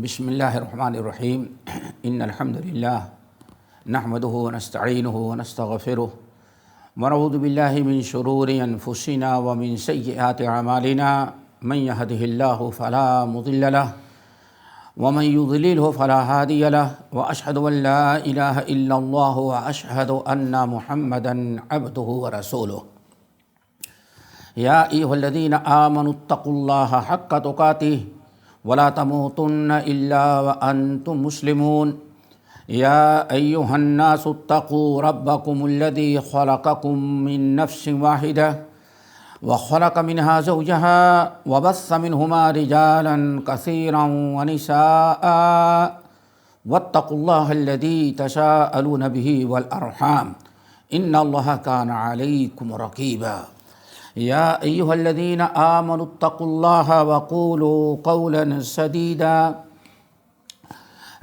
بسم اللہ الرحمن الرحیم ان الحمد للہ نحمدہ ونستعینہ ونستغفرہ ونعوذ باللہ من شرور انفسنا ومن سیئات اعمالنا من یہدہ اللہ فلا مضل لہ ومن یضللہ فلا ہادی لہ واشہد ان لا الہ الا اللہ واشہد ان محمدا عبدہ ورسولہ یا ایھا الذین آمنوا اتقوا اللہ حق تقاتہ ولا تموتن الا وانتم مسلمون یا ایھا الناس اتقوا ربکم الذی خلقکم من نفس واحدہ وخلق منها زوجها وبث منهما رجالا كثيرا ونساء واتقوا الله الذي تساءلون به والأرحام إن الله كان عليكم رقيبا يا أيها الذين آمنوا اتقوا الله وقولوا قولا سديدا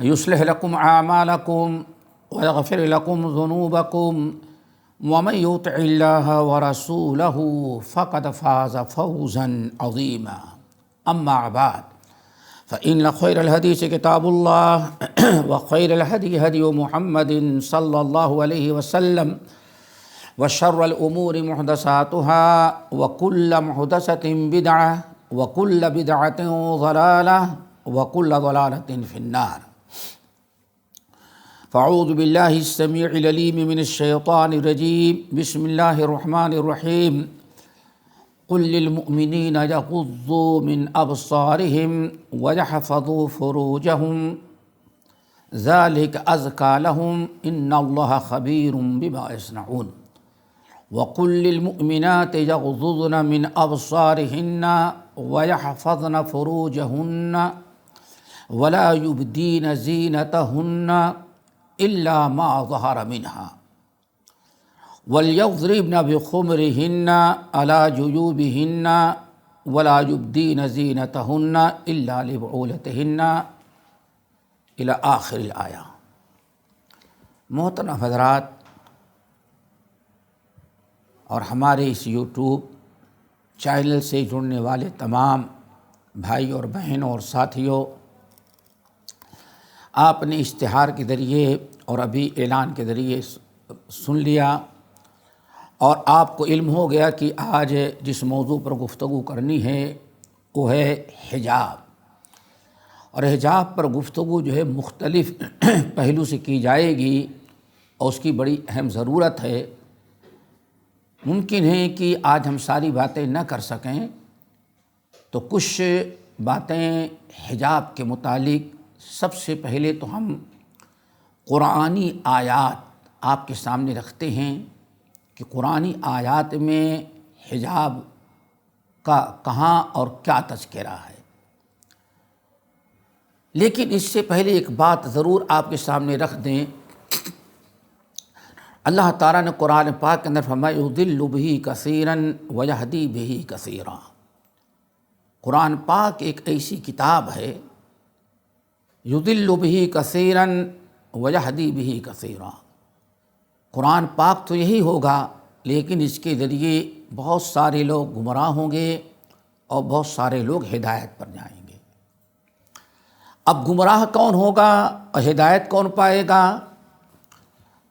يصلح لكم أعمالكم ويغفر لكم ذنوبكم ومن يطع الله ورسوله فقد فاز فوزا عظيما أما بعد فإن خير الحديث كتاب الله وخير الهدي هدي محمد صلى الله عليه وسلم وشر الأمور محدثاتها وكل محدثة بدعة وكل بدعة ضلالة وكل ضلالة في النار فاعوذ باللہ السمیع العلیم من الشیطان الرجیم بسم اللہ الرحمن الرحیم قل للمؤمنین یغضوا من ابصارهم ویحفظوا فروجهم ذلک ازکی لهم ان اللہ خبیر بما یصنعون وقل للمؤمنات یغضضن من ابصارهن ویحفظن فروجهن ولا یبدین زینتهن إلا ما ظهر منها وليضربن بخمرهن على جيوبهن ولا يبدين زينتهن إلا لبعولتهن إلى آخر الآية۔ محترم حضرات اور ہمارے اس یوٹیوب چینل سے جڑنے والے تمام بھائی اور بہنوں اور ساتھیوں، آپ نے اشتہار کے ذریعے اور ابھی اعلان کے ذریعے سن لیا اور آپ کو علم ہو گیا کہ آج جس موضوع پر گفتگو کرنی ہے وہ ہے حجاب، اور حجاب پر گفتگو جو ہے مختلف پہلو سے کی جائے گی اور اس کی بڑی اہم ضرورت ہے۔ ممکن ہے کہ آج ہم ساری باتیں نہ کر سکیں، تو کچھ باتیں حجاب کے متعلق سب سے پہلے تو ہم قرآنی آیات آپ کے سامنے رکھتے ہیں کہ قرآنی آیات میں حجاب کا کہاں اور کیا تذکرہ ہے۔ لیکن اس سے پہلے ایک بات ضرور آپ کے سامنے رکھ دیں، اللہ تعالیٰ نے قرآن پاک کے اندر فرمایا یضل بہ کثیرا ویہدی بہ کثیرا۔ قرآن پاک ایک ایسی کتاب ہے یضل بہ کثیرا ویہدی بہ کثیرا۔ قرآن پاک تو یہی ہوگا، لیکن اس کے ذریعے بہت سارے لوگ گمراہ ہوں گے اور بہت سارے لوگ ہدایت پر جائیں گے۔ اب گمراہ کون ہوگا اور ہدایت کون پائے گا؟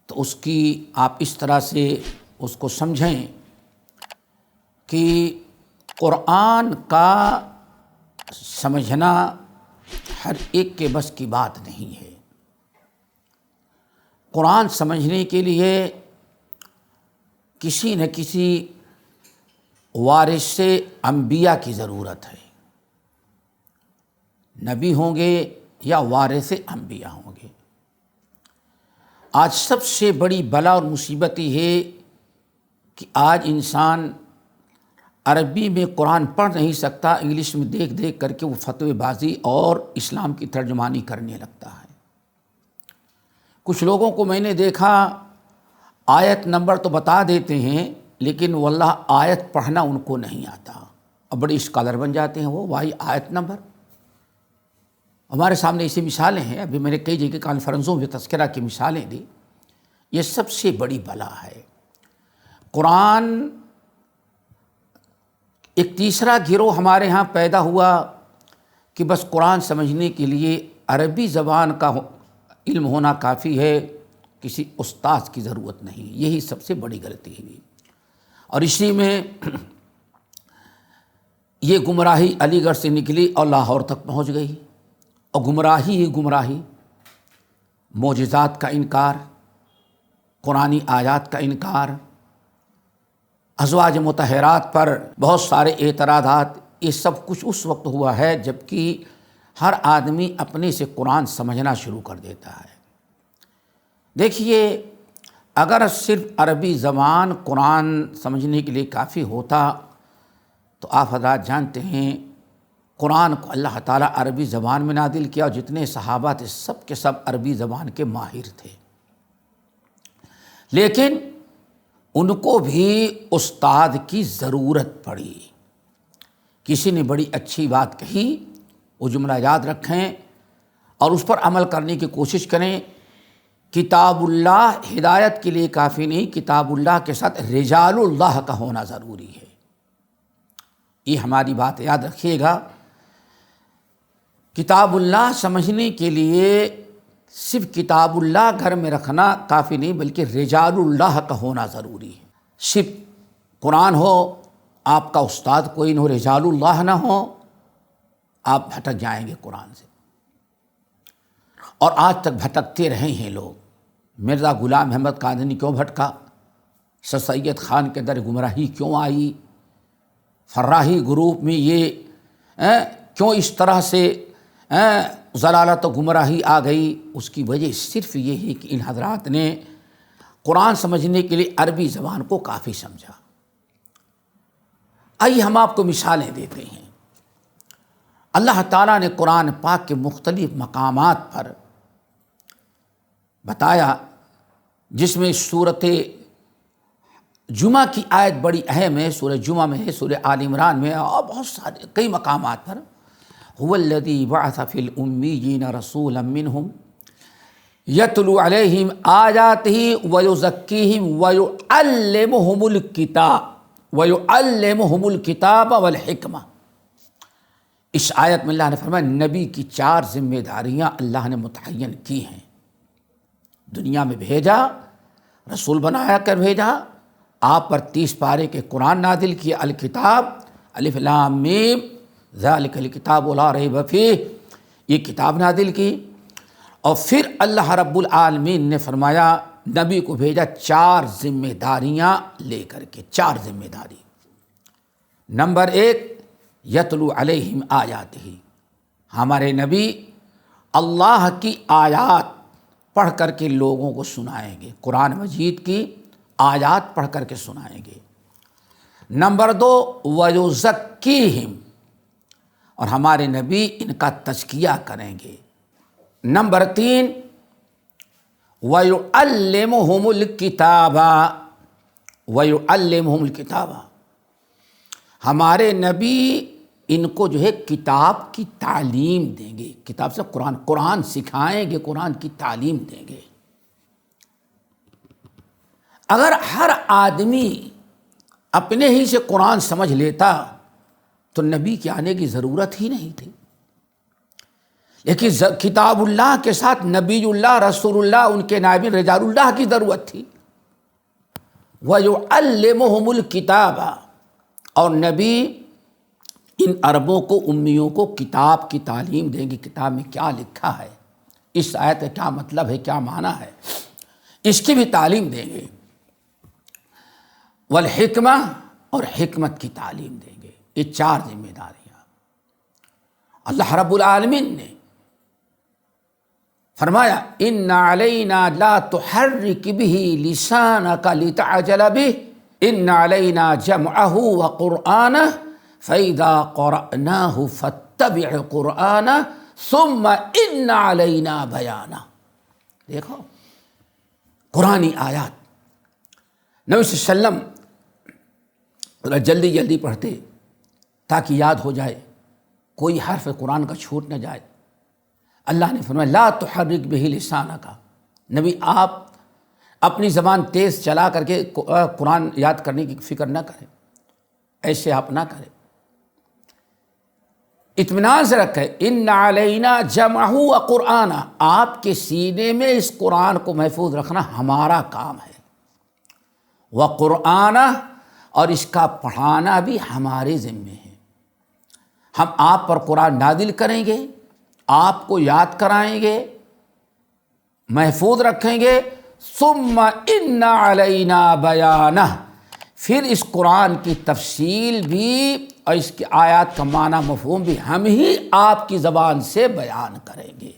تو اس کی آپ اس طرح سے اس کو سمجھیں کہ قرآن کا سمجھنا ہر ایک کے بس کی بات نہیں ہے۔ قرآن سمجھنے کے لیے کسی نہ کسی وارث انبیاء کی ضرورت ہے، نبی ہوں گے یا وارث انبیاء ہوں گے۔ آج سب سے بڑی بلا اور مصیبت یہ ہے کہ آج انسان عربی میں قرآن پڑھ نہیں سکتا، انگلش میں دیکھ دیکھ کر کے وہ فتوی بازی اور اسلام کی ترجمانی کرنے لگتا ہے۔ کچھ لوگوں کو میں نے دیکھا آیت نمبر تو بتا دیتے ہیں، لیکن واللہ آیت پڑھنا ان کو نہیں آتا، اور بڑے اسکالر بن جاتے ہیں وہ بھائی آیت نمبر۔ ہمارے سامنے ایسی مثالیں ہیں، ابھی میں نے کئی جگہ کانفرنسوں میں تذکرہ کی مثالیں دی۔ یہ سب سے بڑی بلا ہے۔ قرآن ایک تیسرا گروہ ہمارے ہاں پیدا ہوا کہ بس قرآن سمجھنے کے لیے عربی زبان کا علم ہونا کافی ہے، کسی استاد کی ضرورت نہیں۔ یہی سب سے بڑی غلطی ہے، اور اسی میں یہ گمراہی علی گڑھ سے نکلی اور لاہور تک پہنچ گئی، اور گمراہی ہی گمراہی، معجزات کا انکار، قرآنی آیات کا انکار، ازواج مطہرات پر بہت سارے اعتراضات، یہ سب کچھ اس وقت ہوا ہے جب کہ ہر آدمی اپنے سے قرآن سمجھنا شروع کر دیتا ہے۔ دیکھیے، اگر صرف عربی زبان قرآن سمجھنے کے لیے کافی ہوتا تو آپ حضرات جانتے ہیں قرآن کو اللہ تعالیٰ عربی زبان میں نازل کیا، اور جتنے صحابہ تھے سب کے سب عربی زبان کے ماہر تھے، لیکن ان کو بھی استاد کی ضرورت پڑی۔ کسی نے بڑی اچھی بات کہی، وہ جملہ یاد رکھیں اور اس پر عمل کرنے کی کوشش کریں۔ کتاب اللہ ہدایت کے لیے کافی نہیں، کتاب اللہ کے ساتھ رجال اللہ کا ہونا ضروری ہے۔ یہ ہماری بات یاد رکھیے گا، کتاب اللہ سمجھنے کے لیے صرف کتاب اللہ گھر میں رکھنا کافی نہیں، بلکہ رجال اللہ کا ہونا ضروری ہے۔ صرف قرآن ہو، آپ کا استاد کوئی نہ ہو، رجال اللہ نہ ہو، آپ بھٹک جائیں گے قرآن سے، اور آج تک بھٹکتے رہے ہیں لوگ۔ مرزا غلام احمد قادنی کیوں بھٹکا؟ سر سید خان کے اندر گمراہی کیوں آئی؟ فراہی گروپ میں یہ کیوں اس طرح سے ضلالت و گمراہی آ گئی؟ اس کی وجہ صرف یہ ہے کہ ان حضرات نے قرآن سمجھنے کے لیے عربی زبان کو کافی سمجھا۔ آئیے ہم آپ کو مثالیں دیتے ہیں۔ اللہ تعالیٰ نے قرآن پاک کے مختلف مقامات پر بتایا، جس میں سورۃ جمعہ کی آیت بڑی اہم ہے، سورہ جمعہ میں ہے، سورہ آل عمران میں، اور بہت سارے کئی مقامات پر هو الذی بعث فی الامیین رسولا منہم یتلو علیہم آیاتہ ویزکیہم ویعلمہم الکتاب والحکمہ۔ اس آیت میں اللہ نے فرمایا نبی کی 4 ذمہ داریاں اللہ نے متعین کی ہیں۔ دنیا میں بھیجا، رسول بنایا کر بھیجا، آپ پر 30 پارے کے قرآن نازل کیا، الکتاب الف لام میم ذالک الکتاب لا ریب فیہ، یہ کتاب نازل کی، اور پھر اللہ رب العالمین نے فرمایا نبی کو بھیجا 4 ذمہ داریاں لے کر کے۔ 4 ذمہ داری۔ نمبر 1، یتلو علیہم آیاتہ، ہمارے نبی اللہ کی آیات پڑھ کر کے لوگوں کو سنائیں گے، قرآن مجید کی آیات پڑھ کر کے سنائیں گے۔ نمبر 2، وَيُزَكِّيهِمْ، اور ہمارے نبی ان کا تزکیہ کریں گے۔ نمبر 3، وَيُعَلِّمُهُمُ الْكِتَابَ، ہمارے نبی ان کو جو ہے کتاب کی تعلیم دیں گے۔ کتاب سے قرآن سکھائیں گے، قرآن کی تعلیم دیں گے۔ اگر ہر آدمی اپنے ہی سے قرآن سمجھ لیتا تو نبی کے آنے کی ضرورت ہی نہیں تھی، لیکن کتاب اللہ کے ساتھ نبی اللہ، رسول اللہ، ان کے نائب رجال اللہ کی ضرورت تھی۔ وَيُعَلِّمُهُمُ الْكِتَابَ، اور نبی ان عربوں کو، امیوں کو کتاب کی تعلیم دیں گے، کتاب میں کیا لکھا ہے، اس آیت کا کیا مطلب ہے، کیا معنی ہے، اس کی بھی تعلیم دیں گے۔ والحکمہ، اور حکمت کی تعلیم دیں گے۔ یہ 4 ذمہ داریاں اللہ رب العالمین نے فرمایا ان علینا لا تحرک بہ لسانک لتعجل بہ ان علینا جمعہ وقرآنہ فَإِذَا قَرَأْنَاهُ فَاتَّبِعْ قُرْآنَهُ ثُمَّ إِنَّ عَلَيْنَا بَيَانَهُ۔ دیکھو قرآنی آیات نبی صلی اللہ علیہ وسلم جلدی جلدی پڑھتے تاکہ یاد ہو جائے، کوئی حرف قرآن کا چھوٹ نہ جائے۔ اللہ نے فرمایا لا تحرک بہ لسانک، نبی آپ اپنی زبان تیز چلا کر کے قرآن یاد کرنے کی فکر نہ کریں، ایسے آپ نہ کریں۔ اطمینان سے رکھے، ان علینا جمعہ و قرآن، آپ کے سینے میں اس قرآن کو محفوظ رکھنا ہمارا کام ہے، و قرآن، اور اس کا پڑھانا بھی ہمارے ذمے ہے۔ ہم آپ پر قرآن نازل کریں گے، آپ کو یاد کرائیں گے، محفوظ رکھیں گے، ثم ان علینا بیانہ، پھر اس قرآن کی تفصیل بھی اور اس کی آیات کا معنی مفہوم بھی ہم ہی آپ کی زبان سے بیان کریں گے۔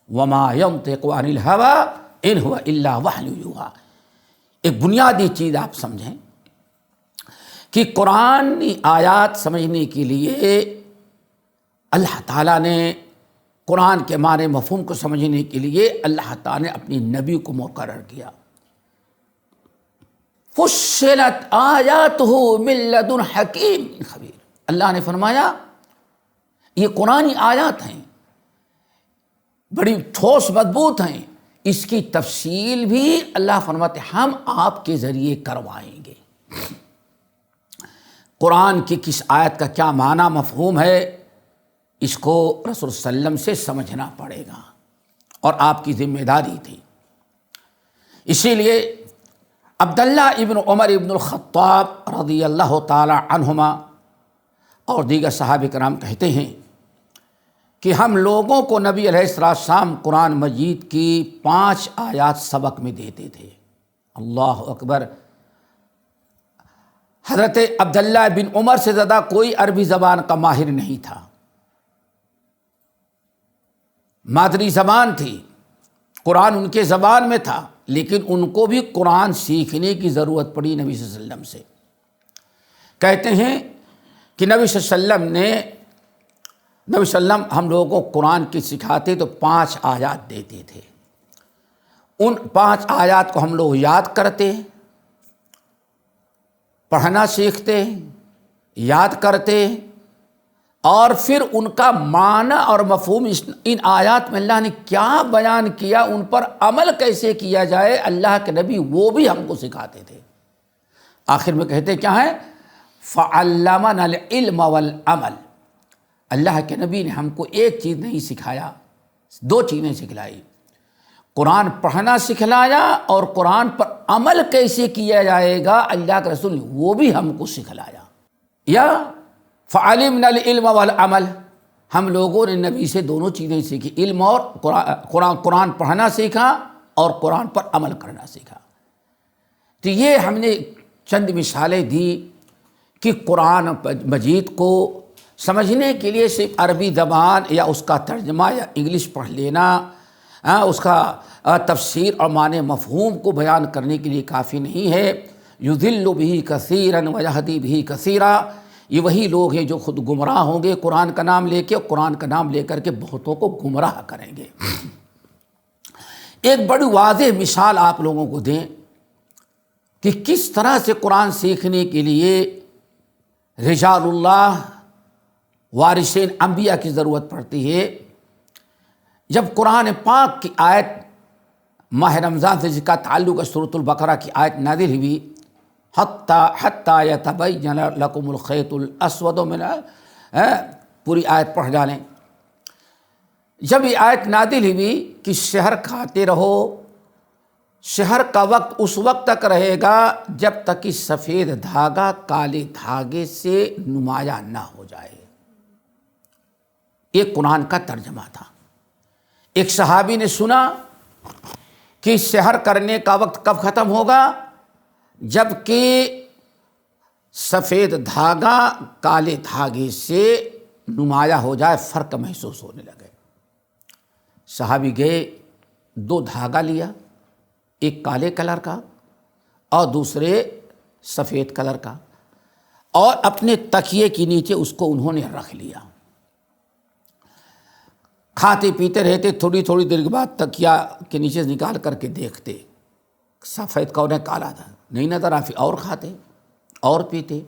وما ینطق عن الہوی ان ہوا الا وحی یوحی۔ ایک بنیادی چیز آپ سمجھیں کہ قرآنی آیات سمجھنے کے لیے اللہ تعالیٰ نے، قرآن کے معنی مفہوم کو سمجھنے کے لیے اللہ تعالیٰ نے اپنی نبی کو مقرر کیا۔ فصلت آیاتہ من لدن حکیم خبیر، اللہ نے فرمایا یہ قرآنی آیات ہیں، بڑی ٹھوس مضبوط ہیں، اس کی تفصیل بھی اللہ فرماتے ہم آپ کے ذریعے کروائیں گے۔ قرآن کی کس آیت کا کیا معنی مفہوم ہے، اس کو رسول صلی اللہ علیہ وسلم سے سمجھنا پڑے گا، اور آپ کی ذمہ داری تھی۔ اسی لیے عبداللہ ابن عمر ابن الخطاب رضی اللہ تعالی عنہما اور دیگر صحابہ کرام کہتے ہیں کہ ہم لوگوں کو نبی علیہ السلام قرآن مجید کی 5 آیات سبق میں دیتے تھے۔ اللہ اکبر! حضرت عبداللہ بن عمر سے زیادہ کوئی عربی زبان کا ماہر نہیں تھا، مادری زبان تھی، قرآن ان کے زبان میں تھا، لیکن ان کو بھی قرآن سیکھنے کی ضرورت پڑی نبی صلی اللہ علیہ وسلم سے۔ کہتے ہیں کہ نبی صلی اللہ علیہ وسلم ہم لوگوں کو قرآن کی سکھاتے تو 5 آیات دیتے تھے، ان 5 آیات کو ہم لوگ یاد کرتے، پڑھنا سیکھتے، یاد کرتے، اور پھر ان کا معنی اور مفہوم ان آیات میں اللہ نے کیا بیان کیا، ان پر عمل کیسے کیا جائے، اللہ کے نبی وہ بھی ہم کو سکھاتے تھے۔ آخر میں کہتے کیا ہے؟ فعلمنا العلم والعمل، اللہ کے نبی نے ہم کو ایک چیز نہیں سکھایا، 2 چیزیں سکھلائی، قرآن پڑھنا سکھلایا اور قرآن پر عمل کیسے کیا جائے گا اللہ کے رسول نے وہ بھی ہم کو سکھلایا۔ یا فعلمنا العلم والعمل، ہم لوگوں نے نبی سے 2 چیزیں سیکھی، علم اور قرآن پڑھنا سیکھا اور قرآن پر عمل کرنا سیکھا۔ تو یہ ہم نے چند مثالیں دی کہ قرآن مجید کو سمجھنے کے لیے صرف عربی زبان یا اس کا ترجمہ یا انگلش پڑھ لینا، اس کا تفسیر اور معنی مفہوم کو بیان کرنے کے لیے کافی نہیں ہے۔ یضل بہ کثیرا ویہدی بہ کثیرا، یہ وہی لوگ ہیں جو خود گمراہ ہوں گے قرآن کا نام لے کے، اور قرآن کا نام لے کر کے بہتوں کو گمراہ کریں گے۔ ایک بڑی واضح مثال آپ لوگوں کو دیں کہ کس طرح سے قرآن سیکھنے کے لیے رجال اللہ وارثین انبیاء کی ضرورت پڑتی ہے۔ جب قرآن پاک کی آیت ماہ رمضان سے جس کا تعلق ہے سورۃ البقرہ کی آیت نازل ہوئی، حتی یتبین لکم الخیط الاسود من، پوری آیت پڑھ جالیں۔ جب یہ آیت نازل ہوئی کہ شہر کھاتے رہو، شہر کا وقت اس وقت تک رہے گا جب تک کہ سفید دھاگا کالے دھاگے سے نمایاں نہ ہو جائے، یہ قرآن کا ترجمہ تھا۔ ایک صحابی نے سنا کہ سحر کرنے کا وقت کب ختم ہوگا، جب کہ سفید دھاگا کالے دھاگے سے نمایاں ہو جائے، فرق محسوس ہونے لگے۔ صحابی گئے، 2 دھاگا لیا، ایک کالے کلر کا اور دوسرے سفید کلر کا، اور اپنے تکیے کے نیچے اس کو انہوں نے رکھ لیا۔ کھاتے پیتے رہتے، تھوڑی تھوڑی دیر کے بعد تکیا کے نیچے نکال کر کے دیکھتے، سفید کون ہے کالا تھا نہیں نظر آتی، اور کھاتے اور پیتے۔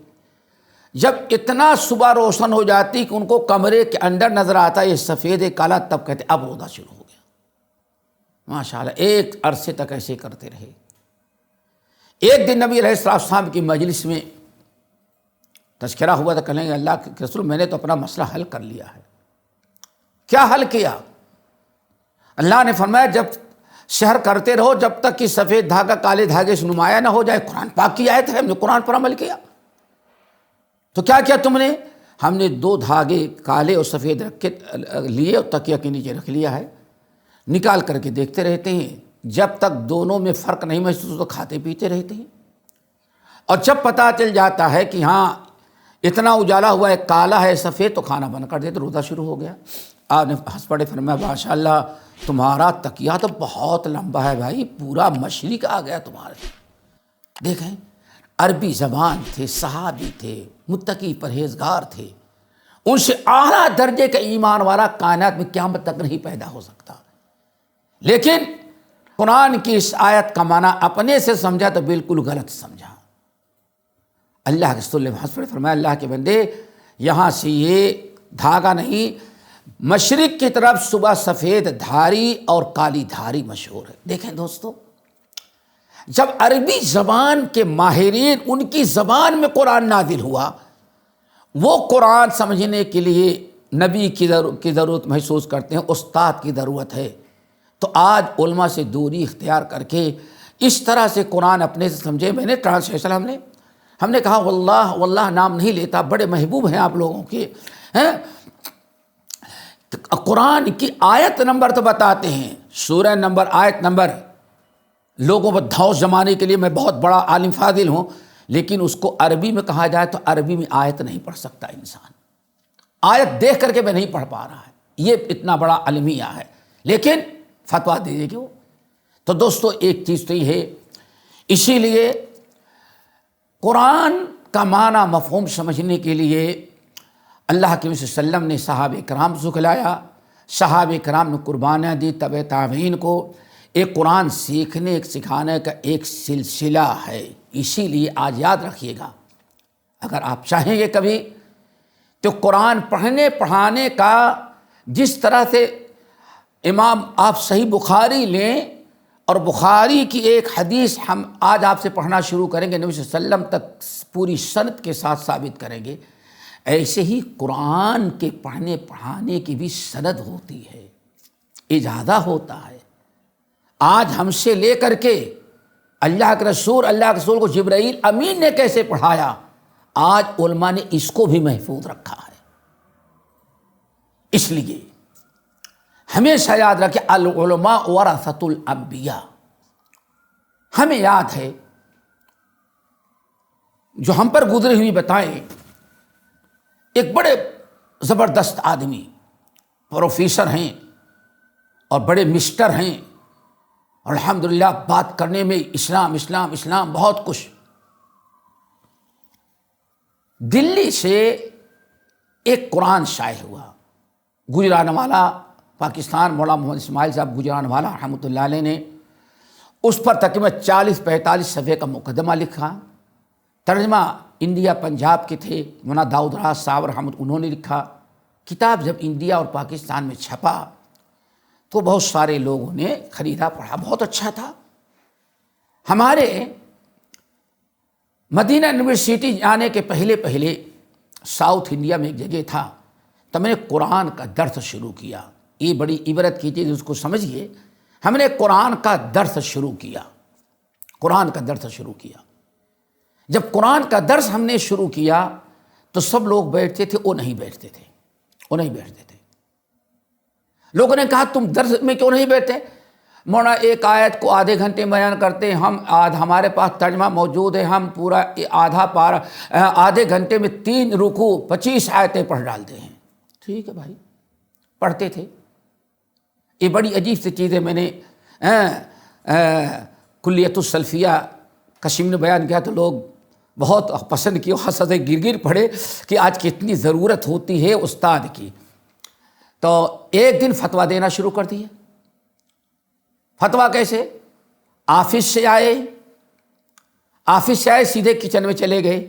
جب اتنا صبح روشن ہو جاتی کہ ان کو کمرے کے اندر نظر آتا یہ سفید کالا، تب کہتے اب روزہ شروع ہو گیا۔ ماشاءاللہ ایک عرصے تک ایسے کرتے رہے۔ ایک دن نبی علیہ السلام کی مجلس میں تذکرہ ہوا تو کہیں گے اللہ کے رسول میں نے تو اپنا مسئلہ حل کر لیا ہے۔ کیا حل کیا؟ اللہ نے فرمایا جب سحر کرتے رہو جب تک کہ سفید دھاگا کالے دھاگے سے نمایاں نہ ہو جائے۔ قرآن پاک کی آیت ہے، ہم نے قرآن پر عمل کیا۔ تو کیا کیا تم نے؟ ہم نے 2 دھاگے کالے اور سفید رکھ کے لیے اور تکیہ کے نیچے رکھ لیا ہے، نکال کر کے دیکھتے رہتے ہیں، جب تک دونوں میں فرق نہیں محسوس تو کھاتے پیتے رہتے ہیں، اور جب پتہ چل جاتا ہے کہ ہاں اتنا اجالا ہوا ہے، کالا ہے سفید، تو کھانا بند کر دیتے، روزہ شروع ہو گیا۔ آپ نے ہنس پڑے، فرمایا ماشاء اللہ تمہارا تکیہ تو بہت لمبا ہے بھائی، پورا مشرق آ گیا تمہارے۔ دیکھیں عربی زبان تھے، صحابی تھے، متقی پرہیزگار تھے، ان سے اعلیٰ درجے کا ایمان والا کائنات میں قیامت تک نہیں پیدا ہو سکتا۔ لیکن قرآن کی اس آیت کا معنی اپنے سے سمجھا تو بالکل غلط سمجھا۔ اللہ کے رسول نے ہنس پڑے، فرمایا اللہ کے بندے یہاں سے یہ دھاگا نہیں، مشرق کی طرف صبح سفید دھاری اور کالی دھاری مشہور ہے۔ دیکھیں دوستو، جب عربی زبان کے ماہرین ان کی زبان میں قرآن نازل ہوا، وہ قرآن سمجھنے کے لیے نبی کی ضرورت محسوس کرتے ہیں، استاد کی ضرورت ہے، تو آج علماء سے دوری اختیار کر کے اس طرح سے قرآن اپنے سے سمجھے۔ میں نے ٹرانسلیشن ہم نے کہا واللہ نام نہیں لیتا، بڑے محبوب ہیں آپ لوگوں کے، قرآن کی آیت نمبر تو بتاتے ہیں، سورہ نمبر، آیت نمبر، لوگوں پر دھوس جمانے کے لیے میں بہت بڑا عالم فاضل ہوں، لیکن اس کو عربی میں کہا جائے تو عربی میں آیت نہیں پڑھ سکتا انسان، آیت دیکھ کر کے میں نہیں پڑھ پا رہا ہے، یہ اتنا بڑا المیہ ہے، لیکن فتویٰ دیجیے کیوں؟ تو دوستو ایک چیز تو یہ ہے، اسی لیے قرآن کا معنی مفہوم سمجھنے کے لیے اللہ کے نبی صلی اللہ علیہ وسلم نے صحابہ کرام کو کھلایا، صحابہ کرام نے قربانیاں دی، تبع تابعین کو۔ ایک قرآن سیکھنے سکھانے کا ایک سلسلہ ہے، اسی لیے آج یاد رکھیے گا، اگر آپ چاہیں گے کبھی تو قرآن پڑھنے پڑھانے کا جس طرح سے امام آپ صحیح بخاری لیں اور بخاری کی ایک حدیث ہم آج آپ سے پڑھنا شروع کریں گے، نبی صلی اللہ علیہ وسلم تک پوری سند کے ساتھ ثابت کریں گے، ایسے ہی قرآن کے پڑھنے پڑھانے کی بھی سند ہوتی ہے، اجازہ ہوتا ہے۔ آج ہم سے لے کر کے اللہ کے رسول کو جبرائیل امین نے کیسے پڑھایا، آج علماء نے اس کو بھی محفوظ رکھا ہے۔ اس لیے ہمیشہ یاد رکھیں العلماء ورثۃ الانبیاء۔ ہمیں یاد ہے جو ہم پر گزری ہوئی بتائیں، ایک بڑے زبردست آدمی پروفیسر ہیں اور بڑے مسٹر ہیں، اور الحمدللہ بات کرنے میں اسلام اسلام اسلام بہت کچھ۔ دلی سے ایک قرآن شائع ہوا، گجرانوالہ پاکستان، مولانا محمد اسماعیل صاحب گجرانوالہ رحمۃ اللہ علیہ نے اس پر تقریباً 40-45 صفحے کا مقدمہ لکھا، ترجمہ انڈیا پنجاب کے تھے مولانا داؤد راز صاحب رحمۃ، انہوں نے لکھا۔ کتاب جب انڈیا اور پاکستان میں چھپا تو بہت سارے لوگوں نے خریدا، پڑھا، بہت اچھا تھا۔ ہمارے مدینہ یونیورسٹی جانے کے پہلے ساؤتھ انڈیا میں ایک جگہ تھا، تو میں نے قرآن کا درس شروع کیا۔ یہ بڑی عبرت کی چیز، اس کو سمجھیے، ہم نے قرآن کا درس شروع کیا، قرآن کا درس شروع کیا۔ جب قرآن کا درس ہم نے شروع کیا تو سب لوگ بیٹھتے تھے، وہ نہیں بیٹھتے تھے۔ لوگوں نے کہا تم درس میں کیوں نہیں بیٹھتے؟ مولانا ایک آیت کو آدھے گھنٹے میں بیان کرتے ہیں، ہمارے پاس ترجمہ موجود ہے، ہم پورا آدھے گھنٹے میں 3 رکوع 25 آیتیں پڑھ ڈالتے ہیں۔ ٹھیک ہے بھائی، پڑھتے تھے۔ یہ بڑی عجیب سی چیز ہے، میں نے کلیت السلفیہ کشیم نے بیان کیا تو لوگ بہت پسند کیا، حسد گر پڑے کہ آج کتنی ضرورت ہوتی ہے استاد کی۔ تو ایک دن فتویٰ دینا شروع کر دیے۔ فتویٰ کیسے؟ آفس سے آئے سیدھے کچن میں چلے گئے۔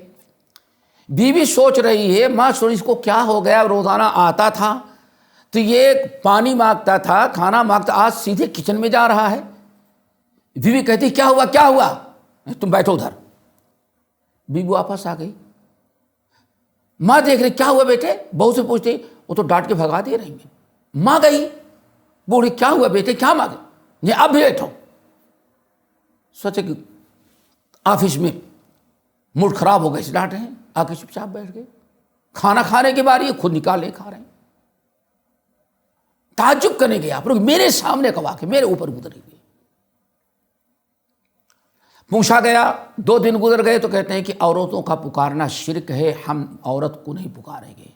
بیوی سوچ رہی ہے، ماں سوچ اس کو کیا ہو گیا، روزانہ آتا تھا تو یہ پانی مانگتا تھا، کھانا مانگتا، آج سیدھے کچن میں جا رہا ہے۔ بیوی کہتی کیا ہوا؟ تم بیٹھو ادھر۔ بیوی واپس آ گئی، ماں دیکھ رہی کیا ہوا بیٹے، بہو سے پوچھتے وہ تو ڈانٹ کے بھگا دے رہی ہیں. ماں گئی بوڑھی کیا ہوا بیٹے کیا مانگے، نہیں اب بیٹھو. سوچے کہ آفس میں موڈ خراب ہو گئے اس ڈانٹ رہے ہیں، آ کے چپ چاپ بیٹھ گئے. کھانا کھانے کی باری ہے خود نکالے کھا رہے ہیں. تعجب کرنے گئے آپ لوگ، میرے سامنے کا واقعہ میرے اوپر گزر گئے. پوچھا گیا 2 دن گزر گئے تو کہتے ہیں کہ عورتوں کا پکارنا شرک ہے، ہم عورت کو نہیں پکاریں گے.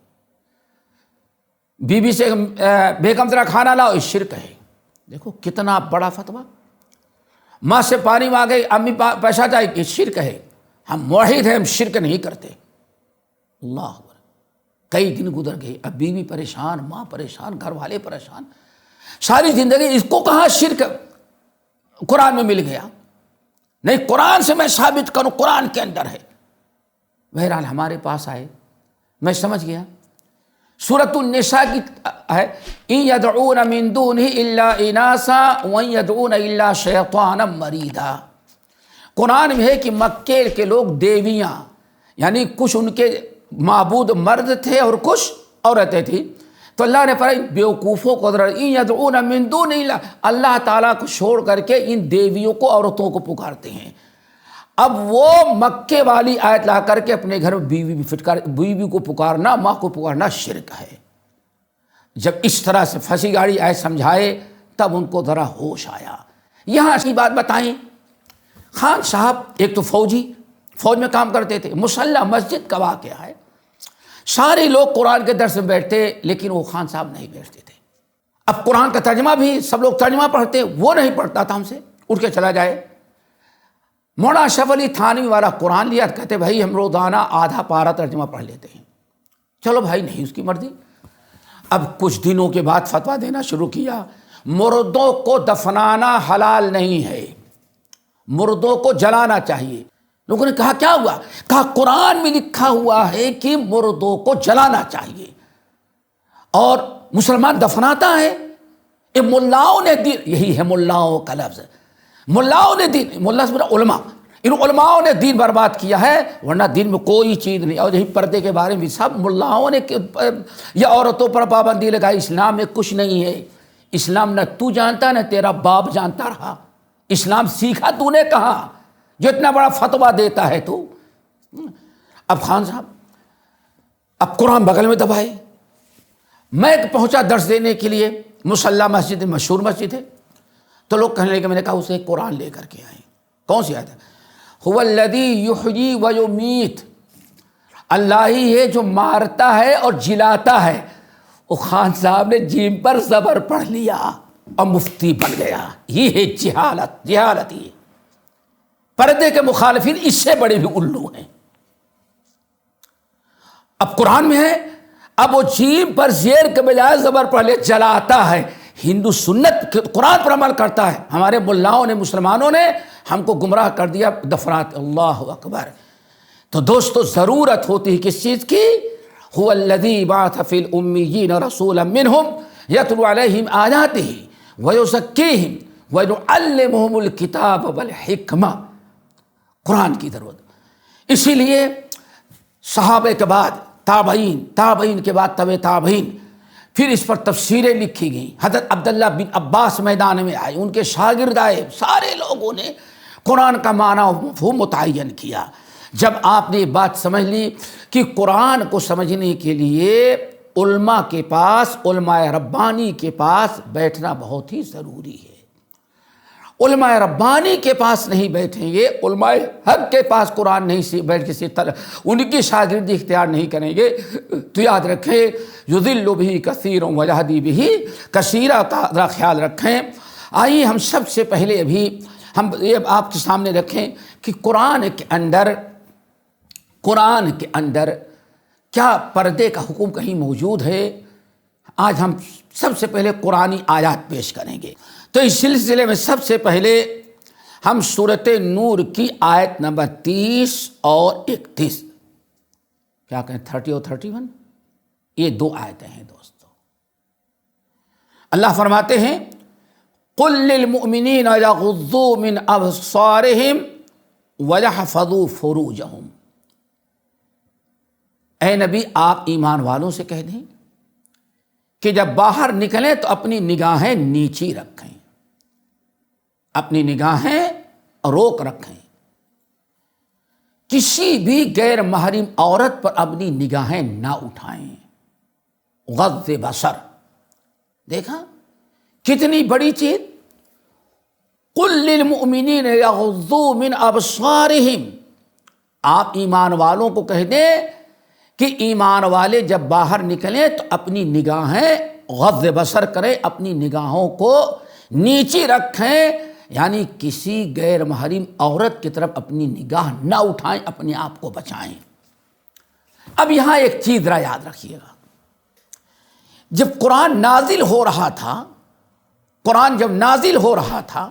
بیوی سے بیگم ذرا کھانا لاؤ، یہ شرک ہے. دیکھو کتنا بڑا فتویٰ. ماں سے پانی مانگے امی پیسہ چاہیے، یہ شرک ہے. ہم موحد ہیں، ہم شرک نہیں کرتے. اللہ اکبر. کئی دن گزر گئے، اب بیوی پریشان، ماں پریشان، گھر والے پریشان، ساری زندگی. اس کو کہاں شرک قرآن میں مل گیا؟ نہیں، قرآن سے میں ثابت کروں، قرآن کے اندر ہے. بہرحال ہمارے پاس آئے، میں سمجھ گیا. سورۃ النساء کی ہے، ان یدعون من دونہ الا اناسا وان یدعون الا شیطانا مریدا. قرآن میں ہے کہ مکے کے لوگ دیویاں، یعنی کچھ ان کے معبود مرد تھے اور کچھ عورتیں تھیں. تو اللہ نے فرمایا بیوقوفوں کو ذرا، ان یدعون من دون اللہ، اللہ تعالیٰ کو چھوڑ کر کے ان دیویوں کو عورتوں کو پکارتے ہیں. اب وہ مکے والی آیت لا کر کے اپنے گھر میں بیوی کو پکارنا، ماں کو پکارنا شرک ہے. جب اس طرح سے پھنسی گاڑی آئے سمجھائے تب ان کو ذرا ہوش آیا. یہاں کی بات بتائیں، خان صاحب ایک تو فوج میں کام کرتے تھے. مسلح مسجد کا واقعہ ہے. سارے لوگ قرآن کے درس میں بیٹھتے لیکن وہ خان صاحب نہیں بیٹھتے تھے. اب قرآن کا ترجمہ بھی سب لوگ ترجمہ پڑھتے، وہ نہیں پڑھتا تھا. ہم سے اٹھ کے چلا جائے. مولانا اشرف علی تھانوی والا قرآن لیا، کہتے بھائی ہم روزانہ آدھا پارہ ترجمہ پڑھ لیتے ہیں. چلو بھائی، نہیں اس کی مرضی. اب کچھ دنوں کے بعد فتویٰ دینا شروع کیا، مردوں کو دفنانا حلال نہیں ہے، مردوں کو جلانا چاہیے. لوگوں نے کہا کیا ہوا؟ کہا قرآن میں لکھا ہوا ہے کہ مردوں کو جلانا چاہیے اور مسلمان دفناتا ہے. یہ ملاؤں نے دین، یہی ہے ملاؤں کا لفظ، ملاؤں نے دین، ملا سے علماء، ان علماؤں نے دین برباد کیا ہے، ورنہ دین میں کوئی چیز نہیں. اور یہی پردے کے بارے میں سب ملاؤں نے یا عورتوں پر پابندی لگائی. اسلام میں کچھ نہیں ہے. اسلام نہ تو جانتا نہ تیرا باپ جانتا رہا. اسلام سیکھا تو نے کہاں جو اتنا بڑا فتویٰ دیتا ہے تو. اب خان صاحب اب قرآن بغل میں دبائے. میں پہنچا درس دینے کے لیے، مسلح مسجد مشہور مسجد ہے. تو لوگ کہنے لگے، میں نے کہا اسے قرآن لے کر کے آئیں. کون سی آیت ہے؟ هو الذی یحیی و یمیت، اللہ ہی ہے جو مارتا ہے اور جلاتا ہے. وہ خان صاحب نے جیم پر زبر پڑھ لیا اور مفتی بن گیا. یہ ہے جہالت. جہالت یہ پردے کے مخالفین اس سے بڑے بھی الو ہیں. اب قرآن میں ہے، اب وہ جیم پر زیر کے بجائے زبر پڑھ لے، جلاتا ہے. ہندو سنت قرآن پر عمل کرتا ہے. ہمارے ملاؤں نے، مسلمانوں نے ہم کو گمراہ کر دیا، دفنات. اللہ اکبر. تو دوستو ضرورت ہوتی ہے کس چیز کی؟ هو الذی بعث فی الامیین رسولا منہم یتلو علیہم آیاتہ ویزکیہم ویعلمہم الکتاب والحکمہ. قرآن کی ضرورت. اسی لیے صحابہ کے بعد تابعین، تابعین کے بعد تبع تابعین، پھر اس پر تفسیریں لکھی گئیں. حضرت عبداللہ بن عباس میدان میں آئے، ان کے شاگرد آئے، سارے لوگوں نے قرآن کا معنی و مفہوم متعین کیا. جب آپ نے یہ بات سمجھ لی کہ قرآن کو سمجھنے کے لیے علماء کے پاس، علماء ربانی کے پاس بیٹھنا بہت ہی ضروری ہے. علماء ربانی کے پاس نہیں بیٹھیں گے، علماء حق کے پاس قرآن نہیں بیٹھ کے ان کی شاگردی اختیار نہیں کریں گے تو یاد رکھیں یضل بہ کثیر ویہدی بہ کثیرا کا ذرا خیال رکھیں. آئیے ہم سب سے پہلے ابھی ہم یہ آپ کے سامنے رکھیں کہ قرآن کے اندر کیا پردے کا حکم کہیں موجود ہے. آج ہم سب سے پہلے قرآنی آیات پیش کریں گے. تو اس سلسلے میں سب سے پہلے ہم سورۃ نور کی آیت نمبر 30 اور 31، کیا کہیں 30 اور 31، یہ 2 آیتیں ہیں دوستو. اللہ فرماتے ہیں قل للمؤمنین یغضوا من ابصارہم ویحفظوا فروجہم. اے نبی آپ ایمان والوں سے کہہ دیں کہ جب باہر نکلیں تو اپنی نگاہیں نیچی رکھیں، اپنی نگاہیں روک رکھیں، کسی بھی غیر محرم عورت پر اپنی نگاہیں نہ اٹھائیں۔ غض بصر، دیکھا کتنی بڑی چیز۔ قل للمؤمنین یغضوا من ابصارہم، آپ ایمان والوں کو کہہ دیں کہ ایمان والے جب باہر نکلیں تو اپنی نگاہیں غض بصر کریں، اپنی نگاہوں کو نیچی رکھیں، یعنی کسی غیر محرم عورت کی طرف اپنی نگاہ نہ اٹھائیں، اپنے آپ کو بچائیں۔ اب یہاں ایک چیز ذرا یاد رکھیے گا، جب قرآن نازل ہو رہا تھا، قرآن جب نازل ہو رہا تھا،